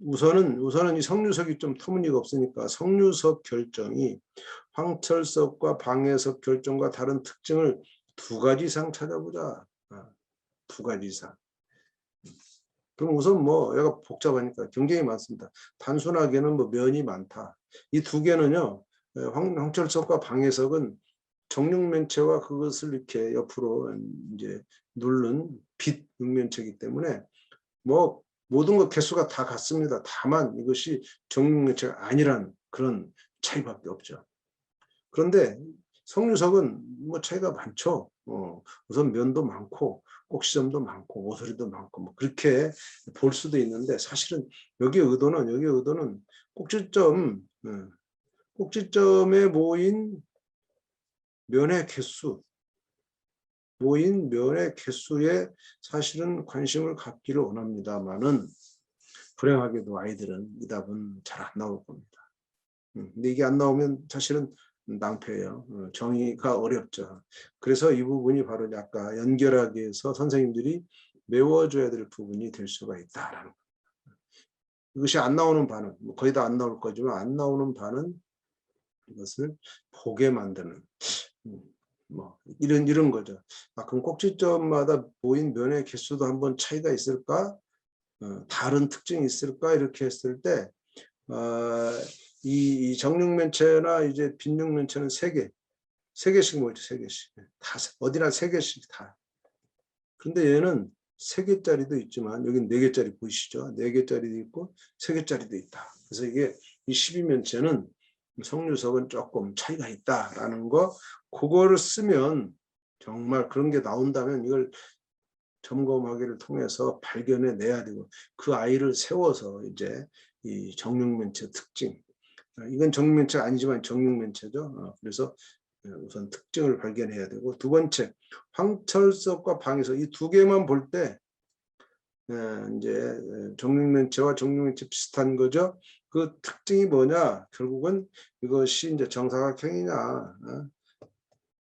우선은 이 성유석이 좀 터무니가 없으니까 성유석 결정이 황철석과 방해석 결정과 다른 특징을 2가지 이상 찾아보자. 2가지 이상. 그럼 우선 뭐 얘가 복잡하니까 경쟁이 많습니다. 단순하게는 뭐 면이 많다. 이 2개는요. 황철석과 방해석은 정육면체와 그것을 이렇게 옆으로 이제 누른 빛 육면체이기 때문에 뭐 모든 것 개수가 다 같습니다. 다만 이것이 정육면체가 아니란 그런 차이밖에 없죠. 그런데 성유석은 뭐 차이가 많죠. 우선 면도 많고 꼭지점도 많고 모서리도 많고 뭐 그렇게 볼 수도 있는데 사실은 여기의 의도는 꼭지점에 모인 면의 개수에 사실은 관심을 갖기를 원합니다만은 불행하게도 아이들은 이 답은 잘 안 나올 겁니다. 근데 이게 안 나오면 사실은 낭패예요. 정의가 어렵죠. 그래서 이 부분이 바로 아까 연결하기 위해서 선생님들이 메워줘야 될 부분이 될 수가 있다라는 거. 이것이 안 나오는 반은 거의 다 안 나올 거지만 안 나오는 반은 이것을 보게 만드는 뭐 이런 거죠. 그럼 꼭지점마다 모인 면의 개수도 한번 차이가 있을까? 다른 특징이 있을까? 이렇게 했을 때 이 정육면체나 이제 빈육면체는 3개씩 모이죠. 3개씩. 다 어디나 3개씩 다. 그런데 얘는 3개짜리도 있지만 여기 4개짜리 보이시죠? 4개짜리도 있고 3개짜리도 있다. 그래서 이게 이 12면체는 성유석은 조금 차이가 있다라는 거 그거를 쓰면 정말 그런 게 나온다면 이걸 점검하기를 통해서 발견해 내야 되고 그 아이를 세워서 이제 이 정육면체 특징 이건 정육면체가 아니지만 정육면체죠. 그래서 우선 특징을 발견해야 되고 2번째 황철석과 방해석 이 2개만 볼 때 이제 정육면체와 정육면체 비슷한 거죠. 그 특징이 뭐냐? 결국은 이것이 이제 정사각형이냐,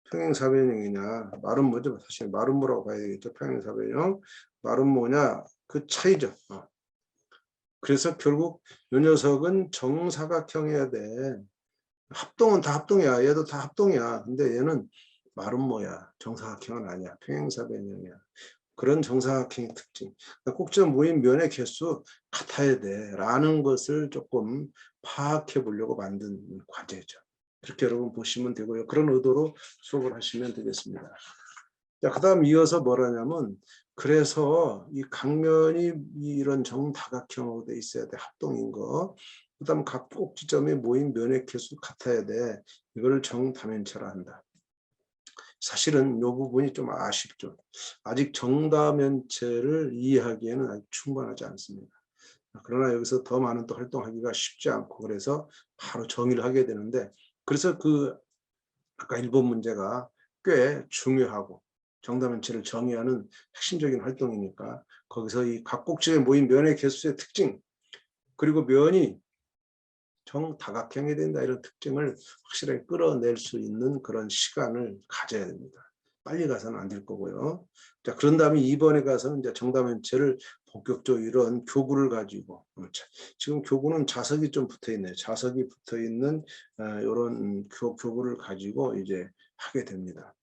평행사변형이냐, 마름모죠. 사실 마름모라고 봐야 되겠죠. 평행사변형, 마름모냐, 그 차이죠. 그래서 결국 이 녀석은 정사각형이어야 돼. 합동은 다 합동이야. 얘도 다 합동이야. 근데 얘는 마름모야. 정사각형은 아니야. 평행사변형이야. 그런 정사각형의 특징. 꼭지점 모인 면의 개수 같아야 돼. 라는 것을 조금 파악해 보려고 만든 과제죠. 그렇게 여러분 보시면 되고요. 그런 의도로 수업을 하시면 되겠습니다. 자, 그 다음 이어서 뭐라냐면, 그래서 이 각면이 이런 정다각형으로 돼 있어야 돼. 합동인 거. 그 다음 각 꼭지점에 모인 면의 개수 같아야 돼. 이걸 정다면체라 한다. 사실은 이 부분이 좀 아쉽죠. 아직 정다면체를 이해하기에는 아직 충분하지 않습니다. 그러나 여기서 더 많은 또 활동하기가 쉽지 않고, 그래서 바로 정의를 하게 되는데, 그래서 그 아까 1번 문제가 꽤 중요하고 정다면체를 정의하는 핵심적인 활동이니까, 거기서 이 각 꼭지에 모인 면의 개수의 특징, 그리고 면이 정다각형이 된다, 이런 특징을 확실하게 끌어낼 수 있는 그런 시간을 가져야 됩니다. 빨리 가서는 안 될 거고요. 자, 그런 다음에 2번에 가서는 이제 정다면체를 본격적으로 이런 교구를 가지고, 지금 교구는 자석이 좀 붙어 있네요. 자석이 붙어 있는 이런 교구를 가지고 이제 하게 됩니다.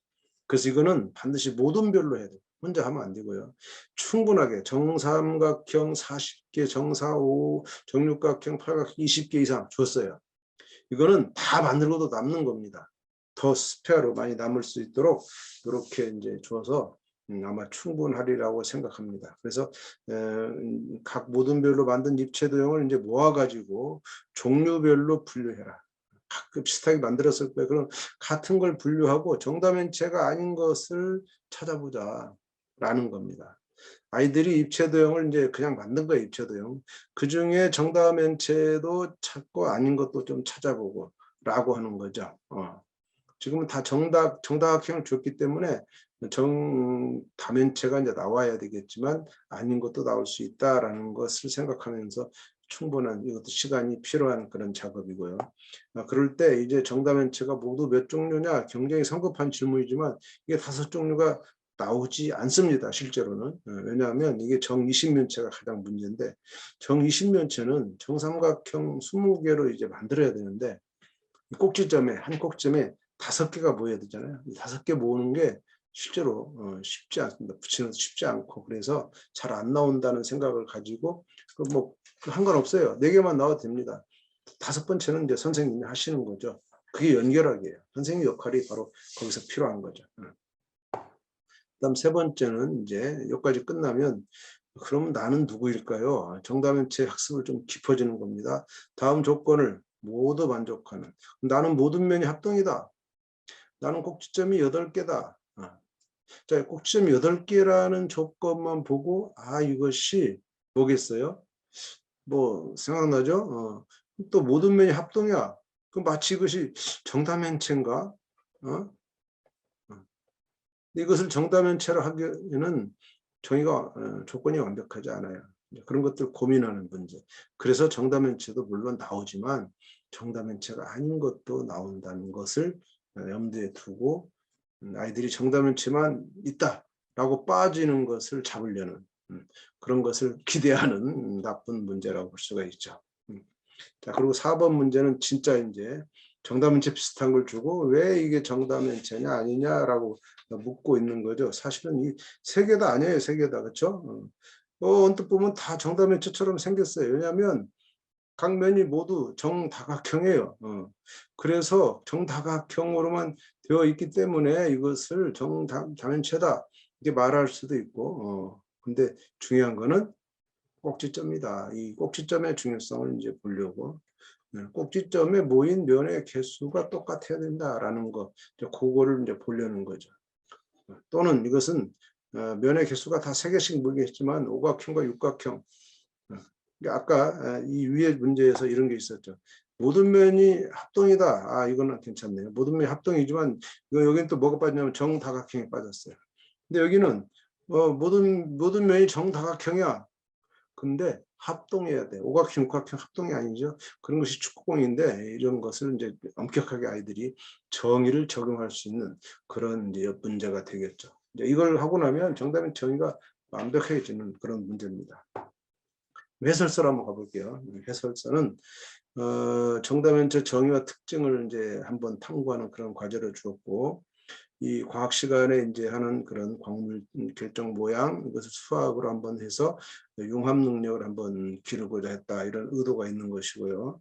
그래서 이거는 반드시 모든 별로 해야 돼요. 혼자 하면 안 되고요. 충분하게 정삼각형 40개, 정사오, 정육각형, 팔각형 20개 이상 줬어요. 이거는 다 만들고도 남는 겁니다. 더 스페어로 많이 남을 수 있도록 이렇게 이제 줘서 아마 충분하리라고 생각합니다. 그래서 각 모든별로 만든 입체 도형을 이제 모아가지고 종류별로 분류해라. 가끔 비슷하게 만들었을 거예요. 그럼 같은 걸 분류하고 정다면체가 아닌 것을 찾아보자 라는 겁니다. 아이들이 입체도형을 이제 그냥 만든 거예요. 입체도형. 그 중에 정다면체도 찾고 아닌 것도 좀 찾아보고 라고 하는 거죠. 지금은 다 정다각형을 줬기 때문에 정다면체가 이제 나와야 되겠지만 아닌 것도 나올 수 있다라는 것을 생각하면서 충분한, 이것도 시간이 필요한 그런 작업이고요. 그럴 때 이제 정다면체가 모두 몇 종류냐, 굉장히 성급한 질문이지만 이게 5종류가 나오지 않습니다. 실제로는. 왜냐하면 이게 정20면체가 가장 문제인데, 정20면체는 정삼각형 20개로 이제 만들어야 되는데, 꼭지점에, 한 꼭지점에 5개가 모여야 되잖아요. 5개 모으는 게 실제로 쉽지 않습니다. 붙이는 것도 쉽지 않고, 그래서 잘 안 나온다는 생각을 가지고 뭐 상관없어요. 4개만 나와도 됩니다. 5번째는 이제 선생님이 하시는 거죠. 그게 연결하기예요. 선생님 역할이 바로 거기서 필요한 거죠. 그다음 3번째는 이제 여기까지 끝나면, 그럼 나는 누구일까요? 정다면체 학습을 좀 깊어지는 겁니다. 다음 조건을 모두 만족하는, 나는 모든 면이 합동이다. 나는 꼭지점이 8개다. 자, 꼭지점이 8개라는 조건만 보고 이것이 뭐겠어요? 뭐 생각나죠? 또 모든 면이 합동이야. 그럼 마치 이것이 정다면체인가? 이것을 정다면체로 하기에는 조건이 완벽하지 않아요. 그런 것들 고민하는 문제. 그래서 정다면체도 물론 나오지만 정다면체가 아닌 것도 나온다는 것을 염두에 두고, 아이들이 정다면체만 있다라고 빠지는 것을 잡으려는 그런 것을 기대하는 나쁜 문제라고 볼 수가 있죠. 자, 그리고 4번 문제는 진짜 이제 정다면체 비슷한 걸 주고 왜 이게 정다면체냐 아니냐라고 묻고 있는 거죠. 사실은 이 3개 다 아니에요. 3개 다. 그렇죠? 언뜻 보면 다 정다면체처럼 생겼어요. 왜냐하면 각 면이 모두 정다각형이에요. 그래서 정다각형으로만 되어 있기 때문에 이것을 정다면체다 이렇게 말할 수도 있고, 근데 중요한 거는 꼭지점이다. 이 꼭지점의 중요성을 이제 보려고, 꼭지점에 모인 면의 개수가 똑같아야 된다라는 거, 그거를 이제 보려는 거죠. 또는 이것은 면의 개수가 다 3개씩 모이겠지만 오각형과 육각형, 아까 이 위에 문제에서 이런 게 있었죠. 모든 면이 합동이다. 이거는 괜찮네요. 모든 면이 합동이지만 여기는 또 뭐가 빠지냐면 정다각형이 빠졌어요. 근데 여기는 모든 면이 정다각형이야. 근데 합동해야 돼. 오각형, 육각형 합동이 아니죠. 그런 것이 축구공인데 이런 것을 이제 엄격하게 아이들이 정의를 적용할 수 있는 그런 이제 문제가 되겠죠. 이제 이걸 하고 나면 정답의 정의가 완벽해지는 그런 문제입니다. 해설서로 한번 가볼게요. 해설서는 정답의 정의와 특징을 이제 한번 탐구하는 그런 과제를 주었고, 이 과학 시간에 이제 하는 그런 광물 결정 모양, 이것을 수학으로 한번 해서 융합 능력을 한번 기르고자 했다, 이런 의도가 있는 것이고요.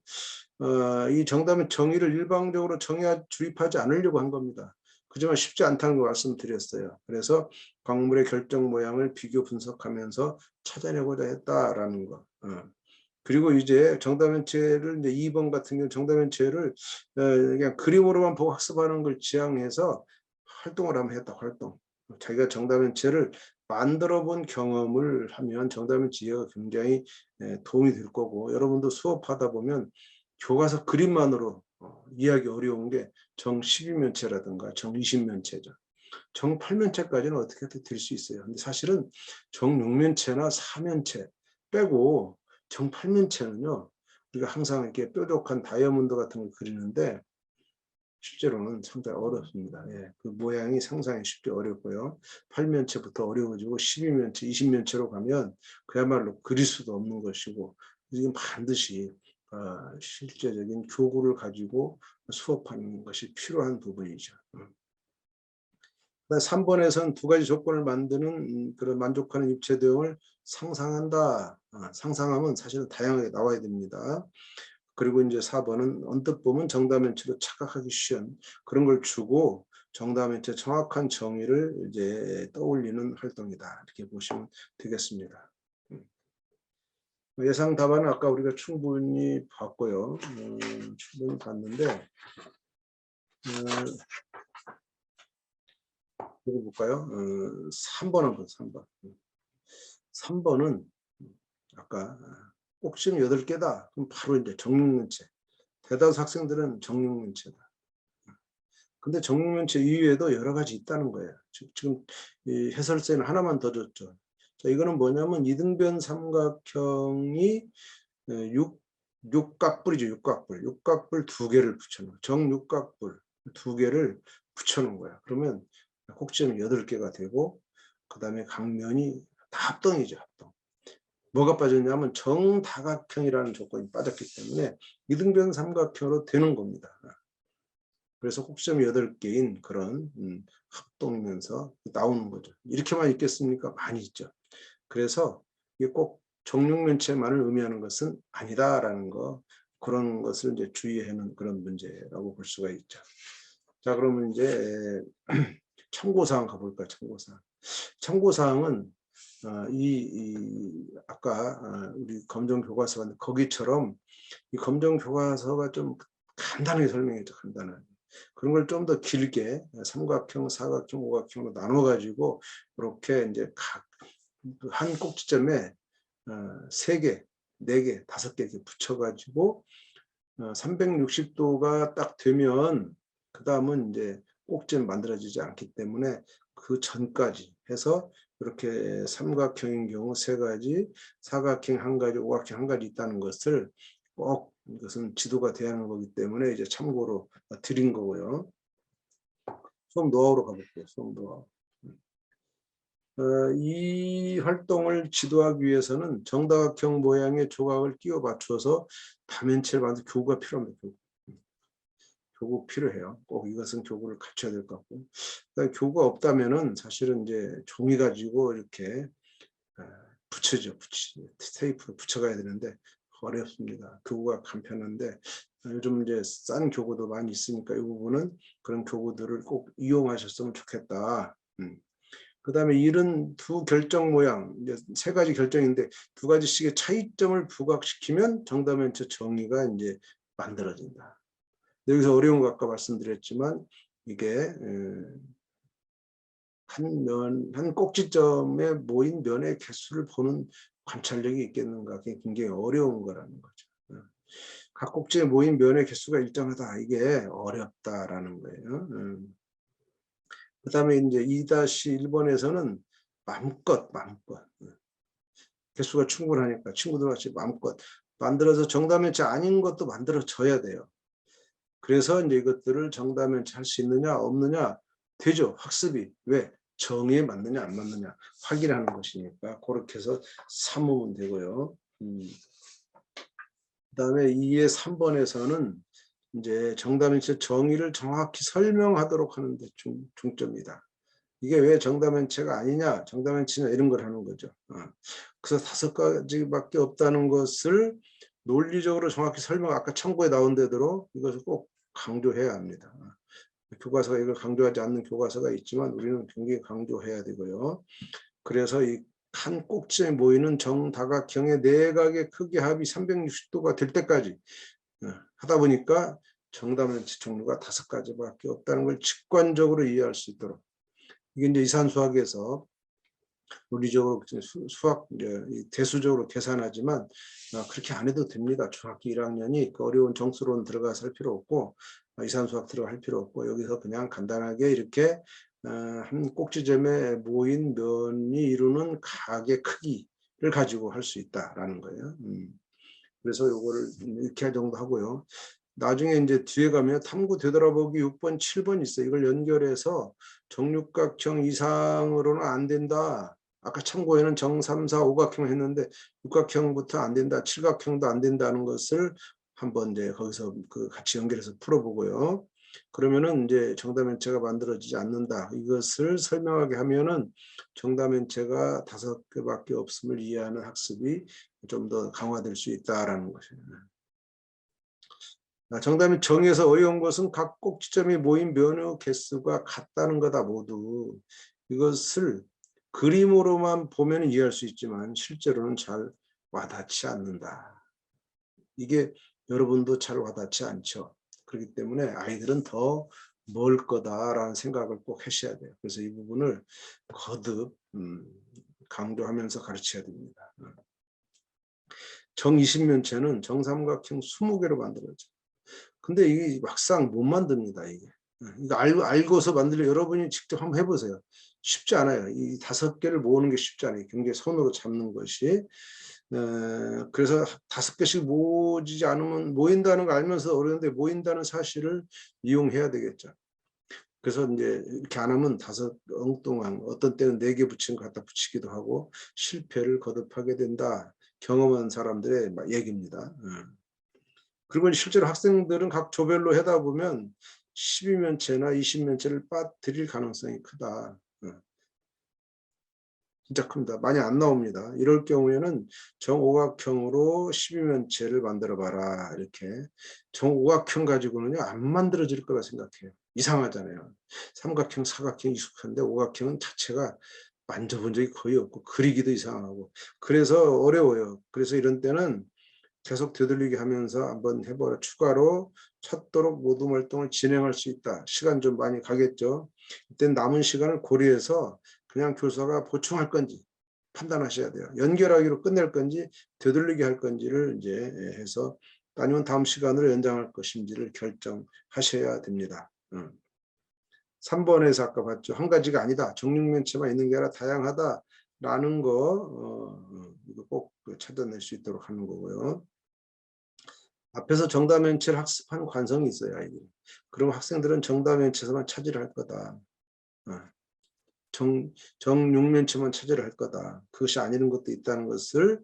이 정답의 정의를 일방적으로 주입하지 않으려고 한 겁니다. 그지만 쉽지 않다는 걸 말씀드렸어요. 그래서 광물의 결정 모양을 비교 분석하면서 찾아내고자 했다라는 거. 그리고 이제 정답면체를 이제 2번 같은 경우 정답면체를 그냥 그림으로만 보고 학습하는 걸 지향해서 활동을 한번 했다. 활동. 자기가 정답면체를 만들어 본 경험을 하면 정답면체 이해가 굉장히 도움이 될 거고, 여러분도 수업하다 보면 교과서 그림만으로 이해하기 어려운 게 정 12면체라든가 정 20면체죠. 정 8면체까지는 어떻게 될 수 있어요. 근데 사실은 정 6면체나 4면체 빼고 정 8면체는요, 우리가 항상 이렇게 뾰족한 다이아몬드 같은 걸 그리는데 실제로는 상당히 어렵습니다. 예, 그 모양이 상상이 쉽게 어렵고요. 8면체부터 어려워지고 12면체, 20면체로 가면 그야말로 그릴 수도 없는 것이고, 이건 반드시 실제적인 교구를 가지고 수업하는 것이 필요한 부분이죠. 3번에서는 두 가지 조건을 만드는 그런 만족하는 입체 대응을 상상한다. 상상하면 사실은 다양하게 나와야 됩니다. 그리고 이제 4번은 언뜻 보면 정답면체로 착각하기 쉬운 그런 걸 주고 정답면체 정확한 정의를 이제 떠올리는 활동이다, 이렇게 보시면 되겠습니다. 예상 답안은 아까 우리가 충분히 봤고요. 충분히 봤는데 이거 볼까요? 3번 한번 3번. 3번은 아까 꼭지는 8개다. 그럼 바로 이제 정육면체. 대다수 학생들은 정육면체다. 근데 정육면체 이외에도 여러 가지 있다는 거예요. 지금 이 해설서에는 하나만 더 줬죠. 자, 이거는 뭐냐면 이등변 삼각형이 육각뿔이죠. 육각뿔 2개를 붙여놓은 정육각뿔 2개를 붙여놓은 거야. 그러면 꼭지는 8개가 되고 그 다음에 각면이 다 합동이죠. 합동. 뭐가 빠졌냐면 정다각형이라는 조건이 빠졌기 때문에 이등변 삼각형으로 되는 겁니다. 그래서 꼭지점이 8개인 그런 합동이면서 나오는 거죠. 이렇게만 있겠습니까? 많이 있죠. 그래서 이게 꼭 정육면체만을 의미하는 것은 아니다라는 거, 그런 것을 이제 주의하는 그런 문제라고 볼 수가 있죠. 자, 그러면 이제 참고사항 가볼까요? 참고사항. 참고사항은 아까 우리 검정 교과서가 거기처럼 이 검정 교과서가 좀 간단하게 설명했죠. 간단하게. 그런 걸 좀 더 길게 삼각형, 사각형, 오각형으로 나눠가지고 이렇게 이제 각 한 꼭지점에 3개, 4개, 5개 이렇게 붙여가지고 360도가 딱 되면 그 다음은 이제 꼭지는 만들어지지 않기 때문에 그 전까지 해서 이렇게 삼각형인 경우 3가지, 사각형 1가지, 오각형 1가지 있다는 것을 꼭, 이것은 지도가 돼야 하는 거기 때문에 이제 참고로 드린 거고요. 수업 노하우로 가볼게요. 수업 노하우. 이 활동을 지도하기 위해서는 정다각형 모양의 조각을 끼워 맞춰서 다면체를 만든 교구가 필요합니다. 교구 필요해요. 꼭 이것은 교구를 갖춰야 될 것 같고, 그러니까 교구가 없다면은 사실은 이제 종이 가지고 이렇게 붙여죠. 테이프로 붙여가야 되는데 어렵습니다. 교구가 간편한데 요즘 이제 싼 교구도 많이 있으니까 이 부분은 그런 교구들을 꼭 이용하셨으면 좋겠다. 그 다음에 이런 두 결정 모양, 이제 3가지 결정인데 2가지씩의 차이점을 부각시키면 정답면체 정의가 이제 만들어진다. 여기서 어려운 거 아까 말씀드렸지만 이게 한 꼭지점에 모인 면의 개수를 보는 관찰력이 있겠는가, 그게 굉장히 어려운 거라는 거죠. 각 꼭지에 모인 면의 개수가 일정하다, 이게 어렵다라는 거예요. 그 다음에 이제 2-1번에서는 마음껏 개수가 충분하니까 친구들 같이 마음껏 만들어서 정답면체 아닌 것도 만들어져야 돼요. 그래서 이제 이것들을 정답면체 할 수 있느냐 없느냐 되죠. 학습이. 왜? 정의에 맞느냐 안 맞느냐 확인하는 것이니까 그렇게 해서 삼으면 되고요. 그다음에 2의 3번에서는 이제 정답면체 정의를 정확히 설명하도록 하는 데 중점이다. 이게 왜 정답면체가 아니냐, 정답면체냐 이런 걸 하는 거죠. 그래서 5가지밖에 없다는 것을 논리적으로 정확히 설명, 아까 참고에 나온 대로 이것을 꼭 강조해야 합니다. 교과서가 이걸 강조하지 않는 교과서가 있지만 우리는 굉장히 강조해야 되고요. 그래서 이 한 꼭지에 모이는 정다각형의 내각의 크기 합이 360도가 될 때까지 하다 보니까 정답면체 종류가 5가지밖에 없다는 걸 직관적으로 이해할 수 있도록, 이게 이제 이산수학에서 논리적으로 수학 대수적으로 계산하지만 그렇게 안 해도 됩니다. 중학교 1학년이 그 어려운 정수론 들어가서 할 필요 없고 이산수학 들어갈 필요 없고 여기서 그냥 간단하게 이렇게 한 꼭지점에 모인 면이 이루는 각의 크기를 가지고 할 수 있다라는 거예요. 그래서 요거를 이렇게 정도 하고요. 나중에 이제 뒤에 가면 탐구 되돌아보기 6번, 7번 있어요. 이걸 연결해서 정육각형 이상으로는 안 된다. 아까 참고에는 정 3, 4, 5각형 했는데 육각형부터 안 된다, 칠각형도 안 된다는 것을 한번 이제 거기서 같이 연결해서 풀어보고요. 그러면은 이제 정답면체가 만들어지지 않는다. 이것을 설명하게 하면은 정답면체가 5개밖에 없음을 이해하는 학습이 좀 더 강화될 수 있다라는 것이에요. 정답이 정에서 어려운 것은 각 꼭지점이 모인 면의 개수가 같다는 거다 모두. 이것을 그림으로만 보면 이해할 수 있지만 실제로는 잘 와닿지 않는다. 이게 여러분도 잘 와닿지 않죠. 그렇기 때문에 아이들은 더 멀 거다라는 생각을 꼭 하셔야 돼요. 그래서 이 부분을 거듭 강조하면서 가르쳐야 됩니다. 정 20면체는 정삼각형 20개로 만들어져. 근데 이게 막상 못 만듭니다. 이게. 이거 알고서 만들려 여러분이 직접 한번 해보세요. 쉽지 않아요. 이 5개를 모으는 게 쉽지 않아요. 굉장히 손으로 잡는 것이. 그래서 5개씩 모이지 않으면 모인다는 거 알면서 어려운데 모인다는 사실을 이용해야 되겠죠. 그래서 이제 이렇게 안 하면 엉뚱한, 어떤 때는 4개 붙인 거 갖다 붙이기도 하고 실패를 거듭하게 된다. 경험한 사람들의 얘기입니다. 그리고 실제로 학생들은 각 조별로 하다 보면 12면체나 20면체를 빠뜨릴 가능성이 크다. 진짜 큽니다. 많이 안 나옵니다. 이럴 경우에는 정오각형으로 12면체를 만들어 봐라. 이렇게 정오각형 가지고는요 안 만들어질 거라 생각해요. 이상하잖아요. 삼각형, 사각형 익숙한데 오각형은 자체가 만져본 적이 거의 없고 그리기도 이상하고 그래서 어려워요. 그래서 이런 때는 계속 되돌리기 하면서 한번 해보라. 추가로 찾도록 모든 활동을 진행할 수 있다. 시간 좀 많이 가겠죠. 이때 남은 시간을 고려해서 그냥 교사가 보충할 건지 판단하셔야 돼요. 연결하기로 끝낼 건지 되돌리기 할 건지를 이제 해서 아니면 다음 시간으로 연장할 것인지를 결정하셔야 됩니다. 3번에서 아까 봤죠. 한 가지가 아니다. 정육면체만 있는 게 아니라 다양하다라는 거 이거 꼭 찾아낼 수 있도록 하는 거고요. 앞에서 정답면체를 학습하는 관성이 있어요. 아이들이. 그럼 학생들은 정답면체에서만 차지를 할 거다. 정육면체만 차지를 할 거다. 그것이 아닌 것도 있다는 것을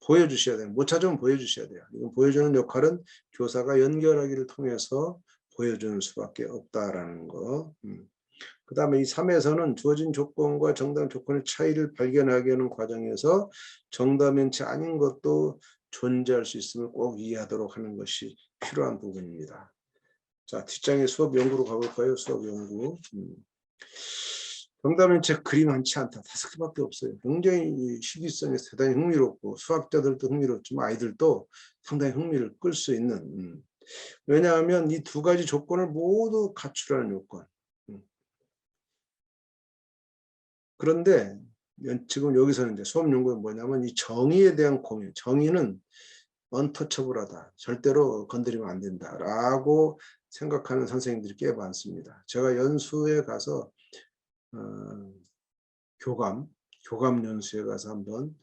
보여주셔야 돼요. 못 찾으면 보여주셔야 돼요. 이건 보여주는 역할은 교사가 연결하기를 통해서 보여주는 수밖에 없다라는 거. 그 다음에 이 3에서는 주어진 조건과 정답 조건의 차이를 발견하게 하는 과정에서 정답면체 아닌 것도 존재할 수 있음을 꼭 이해하도록 하는 것이 필요한 부분입니다. 자, 뒷장에 수업 연구로 가볼까요? 수업 연구. 정답면체 그림 많지 않다. 5개밖에 없어요. 굉장히 시기성에서 대단히 흥미롭고 수학자들도 흥미롭지만 아이들도 상당히 흥미를 끌 수 있는. 왜냐하면 이 2가지 조건을 모두 갖추라는 요건. 그런데 지금 여기서는 이제 수업 연구는 뭐냐면 이 정의에 대한 고민. 정의는 언터처블하다. 절대로 건드리면 안 된다라고 생각하는 선생님들이 꽤 많습니다. 제가 연수에 가서 교감 연수에 가서 한번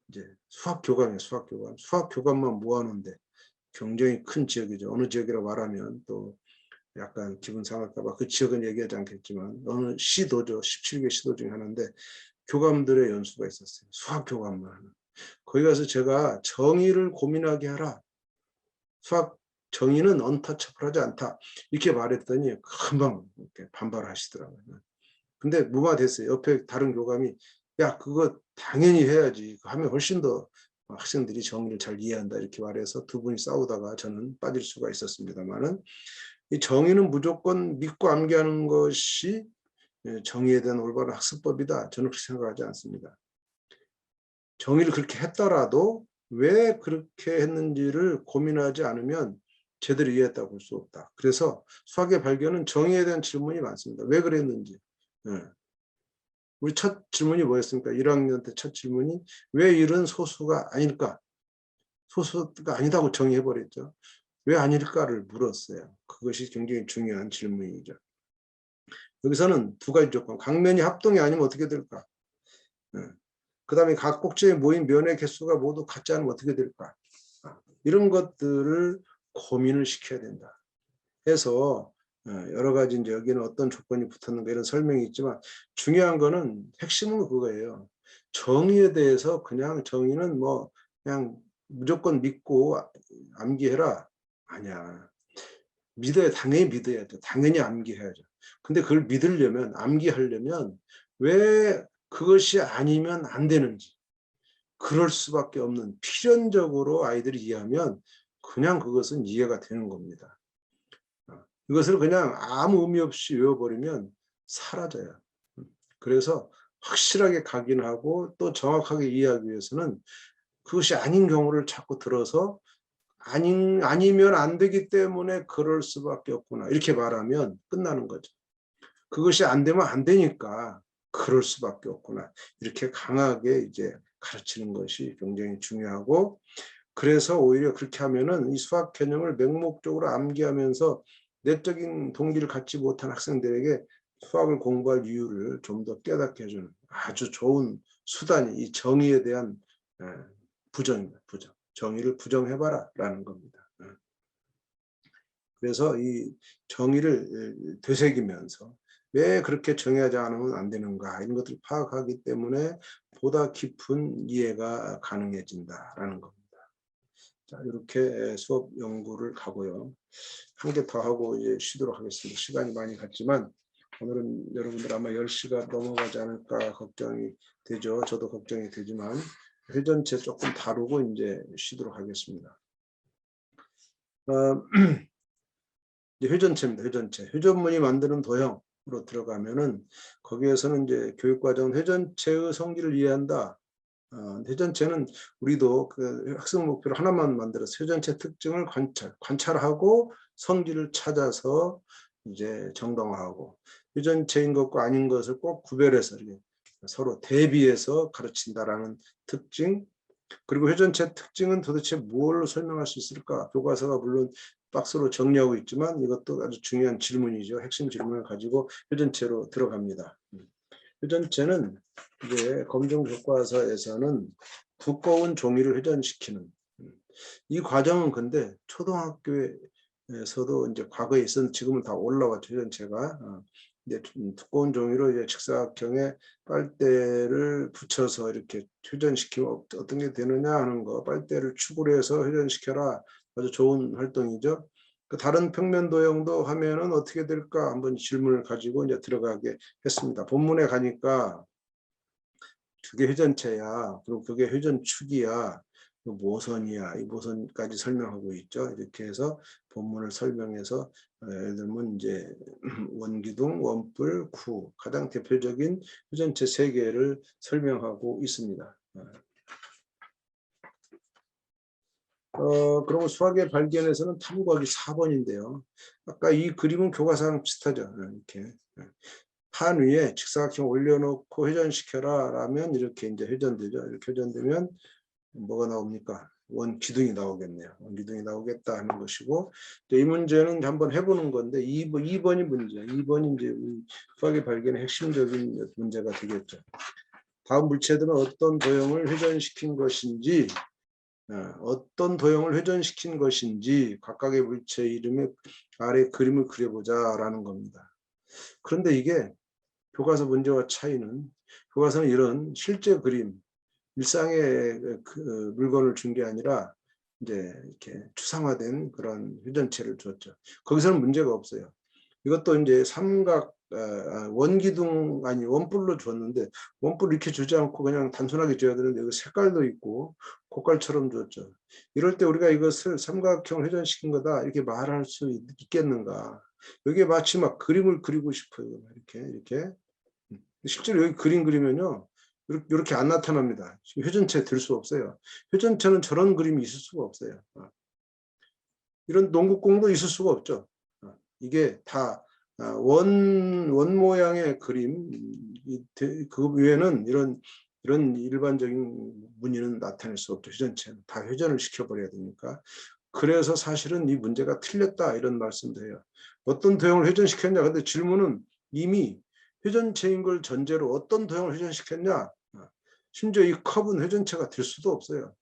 이제 수학 교감이에요. 수학 교감. 수학 교감만 모아놓은데 굉장히 큰 지역이죠. 어느 지역이라고 말하면 또 약간 기분 상할까 봐 그 지역은 얘기하지 않겠지만 어느 시도죠. 17개 시도 중에 하나인데 교감들의 연수가 있었어요. 수학 교감만 하는. 거기 가서 제가 정의를 고민하게 하라. 수학 정의는 언터처블하지 않다. 이렇게 말했더니 금방 이렇게 반발하시더라고요. 근데 무마됐어요. 옆에 다른 교감이 야 그거 당연히 해야지. 하면 훨씬 더 학생들이 정의를 잘 이해한다 이렇게 말해서 두 분이 싸우다가 저는 빠질 수가 있었습니다만은 이 정의는 무조건 믿고 암기하는 것이 정의에 대한 올바른 학습법이다. 저는 그렇게 생각하지 않습니다. 정의를 그렇게 했더라도 왜 그렇게 했는지를 고민하지 않으면 제대로 이해했다고 볼 수 없다. 그래서 수학의 발견은 정의에 대한 질문이 많습니다. 왜 그랬는지. 우리 첫 질문이 뭐였습니까? 1학년 때 첫 질문이 왜 일은 소수가 아닐까? 소수가 아니다고 정의해버렸죠. 왜 아닐까를 물었어요. 그것이 굉장히 중요한 질문이죠. 여기서는 두 가지 조건. 각면이 합동이 아니면 어떻게 될까? 그 다음에 각 꼭지에 모인 면의 개수가 모두 같지 않으면 어떻게 될까? 이런 것들을 고민을 시켜야 된다. 해서 여러 가지 이제 여기는 어떤 조건이 붙었는가 이런 설명이 있지만 중요한 거는 핵심은 그거예요. 정의에 대해서 그냥 정의는 뭐 그냥 무조건 믿고 암기해라. 아니야. 믿어야 당연히 믿어야 돼. 당연히 암기해야죠. 근데 그걸 믿으려면 암기하려면 왜 그것이 아니면 안 되는지 그럴 수밖에 없는 필연적으로 아이들이 이해하면 그냥 그것은 이해가 되는 겁니다. 이것을 그냥 아무 의미 없이 외워버리면 사라져요. 그래서 확실하게 각인하고 또 정확하게 이해하기 위해서는 그것이 아닌 경우를 자꾸 들어서 아니면 안 되기 때문에 그럴 수밖에 없구나 이렇게 말하면 끝나는 거죠. 그것이 안 되면 안 되니까 그럴 수밖에 없구나 이렇게 강하게 이제 가르치는 것이 굉장히 중요하고 그래서 오히려 그렇게 하면은 이 수학 개념을 맹목적으로 암기하면서 내적인 동기를 갖지 못한 학생들에게 수학을 공부할 이유를 좀 더 깨닫게 해주는 아주 좋은 수단이 이 정의에 대한 부정입니다. 부정. 정의를 부정해봐라 라는 겁니다. 그래서 이 정의를 되새기면서 왜 그렇게 정의하지 않으면 안 되는가 이런 것들을 파악하기 때문에 보다 깊은 이해가 가능해진다라는 겁니다. 자, 이렇게 수업 연구를 가고요. 한 개 더 하고 이제 쉬도록 하겠습니다. 시간이 많이 갔지만 오늘은 여러분들 아마 10시가 넘어가지 않을까 걱정이 되죠. 저도 걱정이 되지만 회전체 조금 다루고 이제 쉬도록 하겠습니다. 회전체입니다. 회전체. 회전문이 만드는 도형으로 들어가면은 거기에서는 이제 교육과정 회전체의 성질을 이해한다. 회전체는 우리도 그 학습 목표를 하나만 만들어서 회전체 특징을 관찰하고 성질을 찾아서 이제 정당화하고 회전체인 것과 아닌 것을 꼭 구별해서 서로 대비해서 가르친다라는 특징 그리고 회전체 특징은 도대체 뭘 설명할 수 있을까? 교과서가 물론 박스로 정리하고 있지만 이것도 아주 중요한 질문이죠. 핵심 질문을 가지고 회전체로 들어갑니다. 회전체는 이제 검정 교과서에서는 두꺼운 종이를 회전시키는 이 과정은 근데 초등학교에서도 이제 과거에 있었는데 지금은 다 올라왔죠. 회전체가 이제 두꺼운 종이로 이제 직사각형에 빨대를 붙여서 이렇게 회전시키면 어떤 게 되느냐 하는 거 빨대를 축으로 해서 회전시켜라 아주 좋은 활동이죠. 그 다른 평면 도형도 하면은 어떻게 될까 한번 질문을 가지고 이제 들어가게 했습니다. 본문에 가니까 그게 회전체야. 그리고 그게 회전축이야. 모선이야. 이 모선까지 설명하고 있죠. 이렇게 해서 본문을 설명해서 예를 들면 이제 원기둥, 원뿔, 구 가장 대표적인 회전체 3개를 설명하고 있습니다. 그리고 수학의 발견에서는 탐구하기 4번인데요. 아까 이 그림은 교과서랑 비슷하죠. 이렇게 판 위에 직사각형 올려놓고 회전시켜라 라면 이렇게 이제 회전되죠. 이렇게 회전되면 뭐가 나옵니까? 원기둥이 나오겠네요. 원기둥이 나오겠다 하는 것이고 이 문제는 한번 해보는 건데 2번이 문제예요. 2번이 이제 수학의 발견의 핵심적인 문제가 되겠죠. 다음 물체들은 어떤 도형을 회전시킨 것인지 어떤 도형을 회전시킨 것인지 각각의 물체 이름에 아래 그림을 그려보자라는 겁니다. 그런데 이게 교과서 문제와 차이는 교과서는 이런 실제 그림, 일상의 그 물건을 준 게 아니라 이제 이렇게 추상화된 그런 회전체를 줬죠. 거기서는 문제가 없어요. 이것도 이제 삼각 원기둥 아니 원뿔로 줬는데 원뿔 이렇게 주지 않고 그냥 단순하게 줘야 되는데 여기 색깔도 있고 곡깔처럼 줬죠. 이럴 때 우리가 이것을 삼각형 회전시킨 거다 이렇게 말할 수 있겠는가? 여기에 마치 막 그림을 그리고 싶어요. 이렇게 실제로 여기 그림 그리면요 이렇게 안 나타납니다. 회전체 들 수 없어요. 회전체는 저런 그림이 있을 수가 없어요. 이런 농구공도 있을 수가 없죠. 이게 다 원 모양의 그림, 그 외에는 이런 일반적인 무늬는 나타낼 수 없죠. 회전체는 다 회전을 시켜버려야 되니까. 그래서 사실은 이 문제가 틀렸다 이런 말씀도 해요. 어떤 도형을 회전시켰냐. 근데 질문은 이미 회전체인 걸 전제로 어떤 도형을 회전시켰냐. 심지어 이 컵은 회전체가 될 수도 없어요.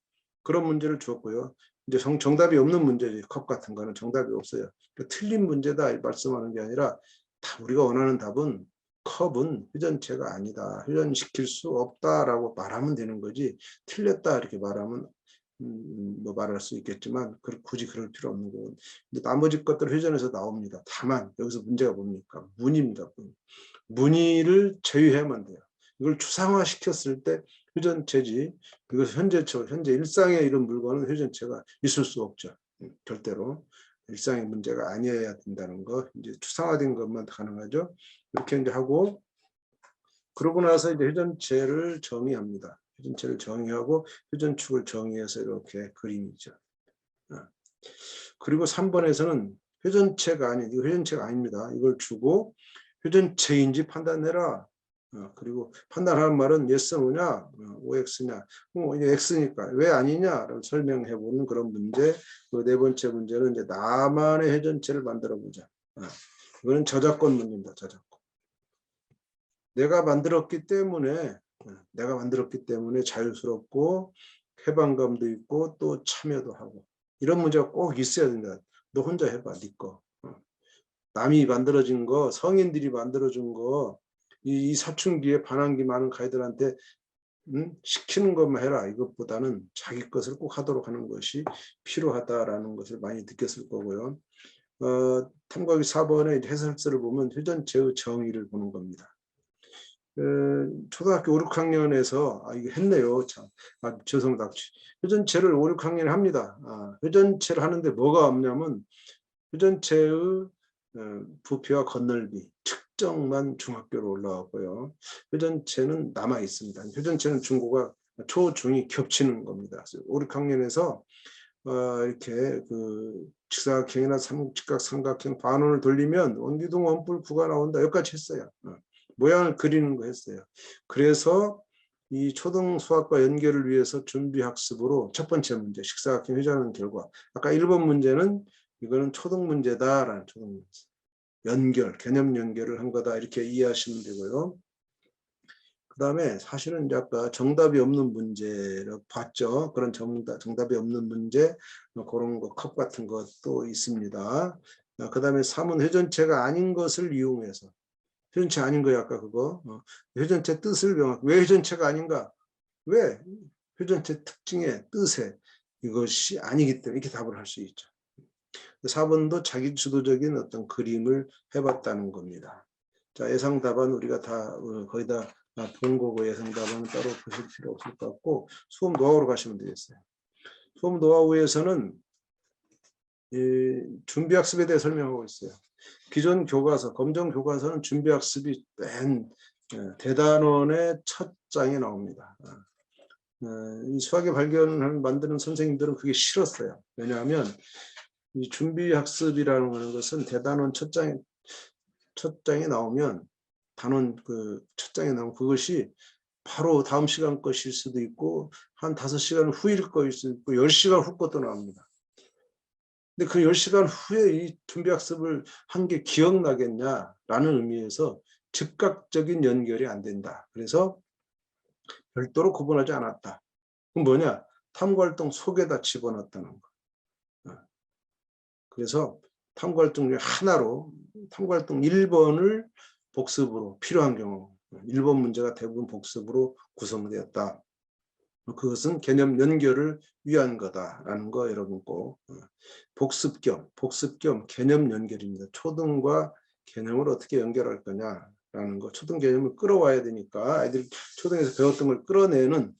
그런 문제를 주었고요. 이제 정답이 없는 문제지. 컵 같은 거는 정답이 없어요. 그러니까 틀린 문제다 말씀하는 게 아니라 다 우리가 원하는 답은 컵은 회전체가 아니다. 회전시킬 수 없다라고 말하면 되는 거지. 틀렸다 이렇게 말하면 뭐 말할 수 있겠지만 굳이 그럴 필요 없는 거고. 나머지 것들 회전에서 나옵니다. 다만 여기서 문제가 뭡니까? 무늬입니다. 무늬를 제외하면 돼요. 이걸 추상화시켰을 때 회전체지. 이것 현재 일상의 이런 물건은 회전체가 있을 수 없죠. 절대로 일상의 문제가 아니어야 된다는 거. 이제 추상화된 것만 가능하죠. 이렇게 이제 하고 그러고 나서 이제 회전체를 정의합니다. 회전체를 정의하고 회전축을 정의해서 이렇게 그림이죠. 그리고 3번에서는 회전체가 아닌 이거 회전체가 아닙니다. 이걸 주고 회전체인지 판단해라. 그리고 판단하는 말은 yes, no냐, OX냐, 이게 X니까 왜 아니냐를 설명해 보는 그런 문제. 그 네 번째 문제는 이제 나만의 회전체를 만들어 보자. 이거는 저작권 문제입니다. 저작권. 내가 만들었기 때문에 자유스럽고 해방감도 있고 또 참여도 하고 이런 문제가 꼭 있어야 된다. 너 혼자 해봐, 네 거. 남이 만들어진 거, 성인들이 만들어준 거, 이 사춘기에 반항기 많은 가이들한테 시키는 것만 해라. 이것보다는 자기 것을 꼭 하도록 하는 것이 필요하다라는 것을 많이 느꼈을 거고요. 탐구하기 4번의 해설서를 보면 회전체의 정의를 보는 겁니다. 초등학교 5, 6학년에서 이거 했네요. 참. 죄송합니다. 회전체를 5, 6학년에 합니다. 회전체를 하는데 뭐가 없냐면 회전체의 부피와 건널비 측정만 중학교로 올라왔고요. 회전체는 남아 있습니다. 회전체는 중고가 초, 중이 겹치는 겁니다. 5, 6학년에서 이렇게 그 직사각형이나 직각 삼각형 반원을 돌리면 원기둥 원뿔 구가 나온다. 여기까지 했어요. 모양을 그리는 거 했어요. 그래서 이 초등 수학과 연결을 위해서 준비 학습으로 첫 번째 문제 직사각형 회전하는 결과 아까 1번 문제는 이거는 초등 문제다라는 초등 문제. 연결, 개념 연결을 한 거다 이렇게 이해하시면 되고요. 그 다음에 사실은 이제 아까 정답이 없는 문제를 봤죠. 그런 정답이 없는 문제 그런 거 컵 같은 것도 있습니다. 그 다음에 3은 회전체가 아닌 것을 이용해서 회전체 아닌 거야 아까 그거 회전체 뜻을 명확 왜 회전체가 아닌가 왜 회전체 특징의 뜻에 이것이 아니기 때문에 이렇게 답을 할 수 있죠. 4번도 자기 주도적인 어떤 그림을 해봤다는 겁니다. 자, 예상 답안 우리가 다 거의 다 본 거고 예상 답안은 따로 보실 필요 없을 것 같고 수험 노하우로 가시면 되겠어요. 수험 노하우에서는 준비학습에 대해 설명하고 있어요. 기존 교과서, 검정 교과서는 준비학습이 맨 대단원의 첫 장에 나옵니다. 이 수학의 발견을 만드는 선생님들은 그게 싫었어요. 왜냐하면 이 준비학습이라는 것은 대단원 첫 장에 나오면 단원 그 첫 장에 나오면 그것이 바로 다음 시간 것일 수도 있고 한 5시간 후일 것일 수도 있고 10시간 후 것도 나옵니다. 근데 그 10시간 후에 이 준비학습을 한 게 기억나겠냐라는 의미에서 즉각적인 연결이 안 된다. 그래서 별도로 구분하지 않았다. 그럼 뭐냐? 탐구활동 속에다 집어넣었다는 거. 그래서 탐구활동 중 하나로 탐구활동 1번을 복습으로 필요한 경우 1번 문제가 대부분 복습으로 구성되었다. 그것은 개념 연결을 위한 거다라는 거 여러분 꼭 복습 겸 개념 연결입니다. 초등과 개념을 어떻게 연결할 거냐라는 거. 초등 개념을 끌어와야 되니까 아이들이 초등에서 배웠던 걸 끌어내는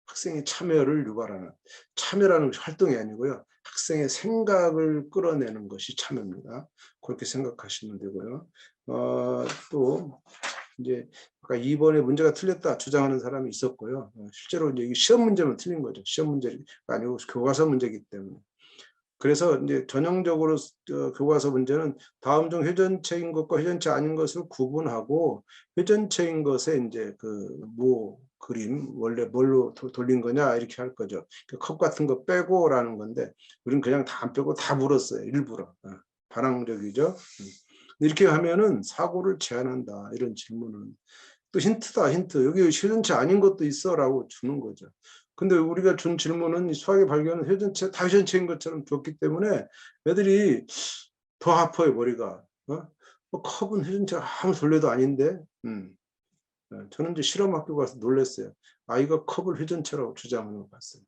학생의 참여를 유발하는, 참여라는 것이 활동이 아니고요. 학생의 생각을 끌어내는 것이 참여입니다. 그렇게 생각하시면 되고요. 또 이제 아까 2번에 문제가 틀렸다 주장하는 사람이 있었고요. 실제로 이제 시험 문제만 틀린 거죠. 시험 문제가 아니고 교과서 문제이기 때문에. 그래서 이제 전형적으로 교과서 문제는 다음 중 회전체인 것과 회전체 아닌 것을 구분하고 회전체인 것에 이제 뭐 그림 원래 뭘로 돌린 거냐 이렇게 할 거죠. 컵 같은 거 빼고라는 건데 우리는 그냥 다 안 빼고 다 물었어요. 일부러. 반항적이죠. 이렇게 하면은 사고를 제한한다. 이런 질문은 또 힌트다. 힌트. 여기 회전체 아닌 것도 있어라고 주는 거죠. 근데 우리가 준 질문은 수학의 발견은 회전체 다 회전체인 것처럼 줬기 때문에 애들이 더 아파요. 머리가. 컵은 회전체가 아무 돌려도 아닌데. 저는 이제 실험학교 가서 놀랐어요. 아이가 컵을 회전체라고 주장하는 걸 봤어요.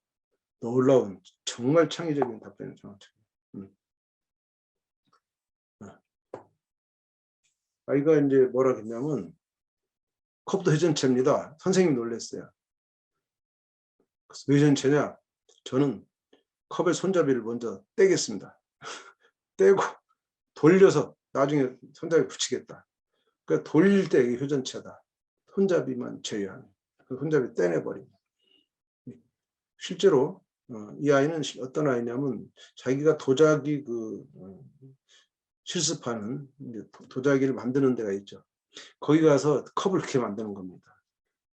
놀라운 정말 창의적인 답변을 정확히. 아이가 이제 뭐라 했냐면 컵도 회전체입니다. 선생님이 놀랐어요. 왜 회전체냐? 저는 컵의 손잡이를 먼저 떼겠습니다. 떼고 돌려서 나중에 손잡이 붙이겠다. 그러니까 돌릴 때 이게 회전체다. 손잡이만 제외하는. 그 손잡이 떼내버립니다. 실제로 이 아이는 어떤 아이냐면 자기가 도자기 실습하는 도자기를 만드는 데가 있죠. 거기 가서 컵을 이렇게 만드는 겁니다.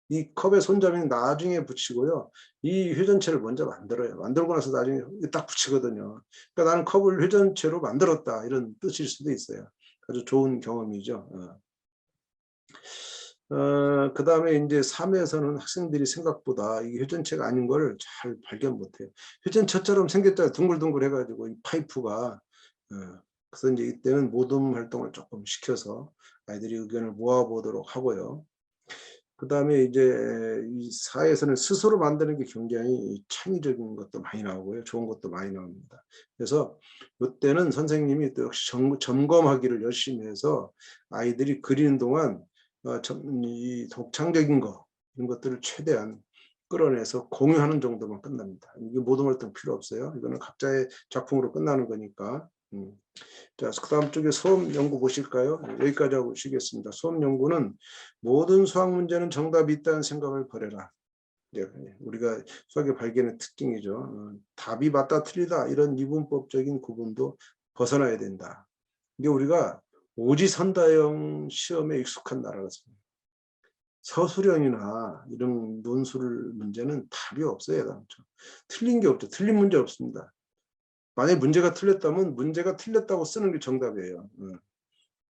이 컵의 손잡이는 나중에 붙이고요. 이 회전체를 먼저 만들어요. 만들고 나서 나중에 딱 붙이거든요. 그러니까 나는 컵을 회전체로 만들었다. 이런 뜻일 수도 있어요. 아주 좋은 경험이죠. 그 다음에 이제 3에서는 학생들이 생각보다 이게 회전체가 아닌 걸 잘 발견 못해요. 회전체처럼 생겼잖아요. 둥글둥글 해가지고 이 파이프가. 그래서 이제 이때는 모둠 활동을 조금 시켜서 아이들이 의견을 모아보도록 하고요. 그 다음에 이제 이 4에서는 스스로 만드는 게 굉장히 창의적인 것도 많이 나오고요. 좋은 것도 많이 나옵니다. 그래서 이때는 선생님이 또 역시 점검하기를 열심히 해서 아이들이 그리는 동안 이 독창적인 거 이런 것들을 최대한 끌어내서 공유하는 정도만 끝납니다. 이게 모든 활동 필요 없어요. 이거는 각자의 작품으로 끝나는 거니까. 자, 그 다음 쪽에 수업 연구 보실까요? 여기까지 하고 쉬겠습니다. 수업 연구는 모든 수학 문제는 정답이 있다는 생각을 버려라. 우리가 수학의 발견의 특징이죠. 답이 맞다 틀리다 이런 이분법적인 구분도 벗어나야 된다. 이게 우리가 오지선다형 시험에 익숙한 나라라서 서술형이나 이런 논술 문제는 답이 없어요. 틀린 게 없죠. 틀린 문제 없습니다. 만약에 문제가 틀렸다면 문제가 틀렸다고 쓰는 게 정답이에요.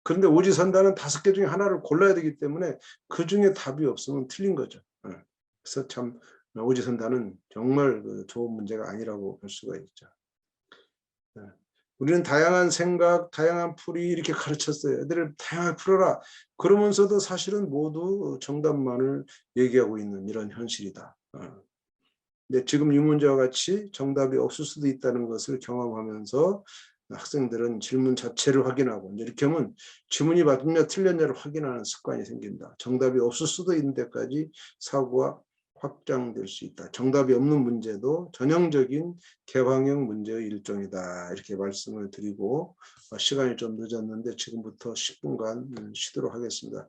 그런데 오지선다는 5개 중에 하나를 골라야 되기 때문에 그 중에 답이 없으면 틀린 거죠. 그래서 참 오지선다는 정말 좋은 문제가 아니라고 볼 수가 있죠. 우리는 다양한 생각, 다양한 풀이 이렇게 가르쳤어요. 애들을 다양하게 풀어라. 그러면서도 사실은 모두 정답만을 얘기하고 있는 이런 현실이다. 근데 지금 이 문제와 같이 정답이 없을 수도 있다는 것을 경험하면서 학생들은 질문 자체를 확인하고 이렇게 하면 지문이 맞냐 틀렸냐를 확인하는 습관이 생긴다. 정답이 없을 수도 있는 데까지 사고가 확장될 수 있다. 정답이 없는 문제도 전형적인 개방형 문제의 일종이다. 이렇게 말씀을 드리고 시간이 좀 늦었는데 지금부터 10분간 쉬도록 하겠습니다.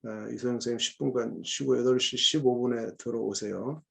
이소영 선생님 10분간 쉬고 8시 15분에 들어오세요.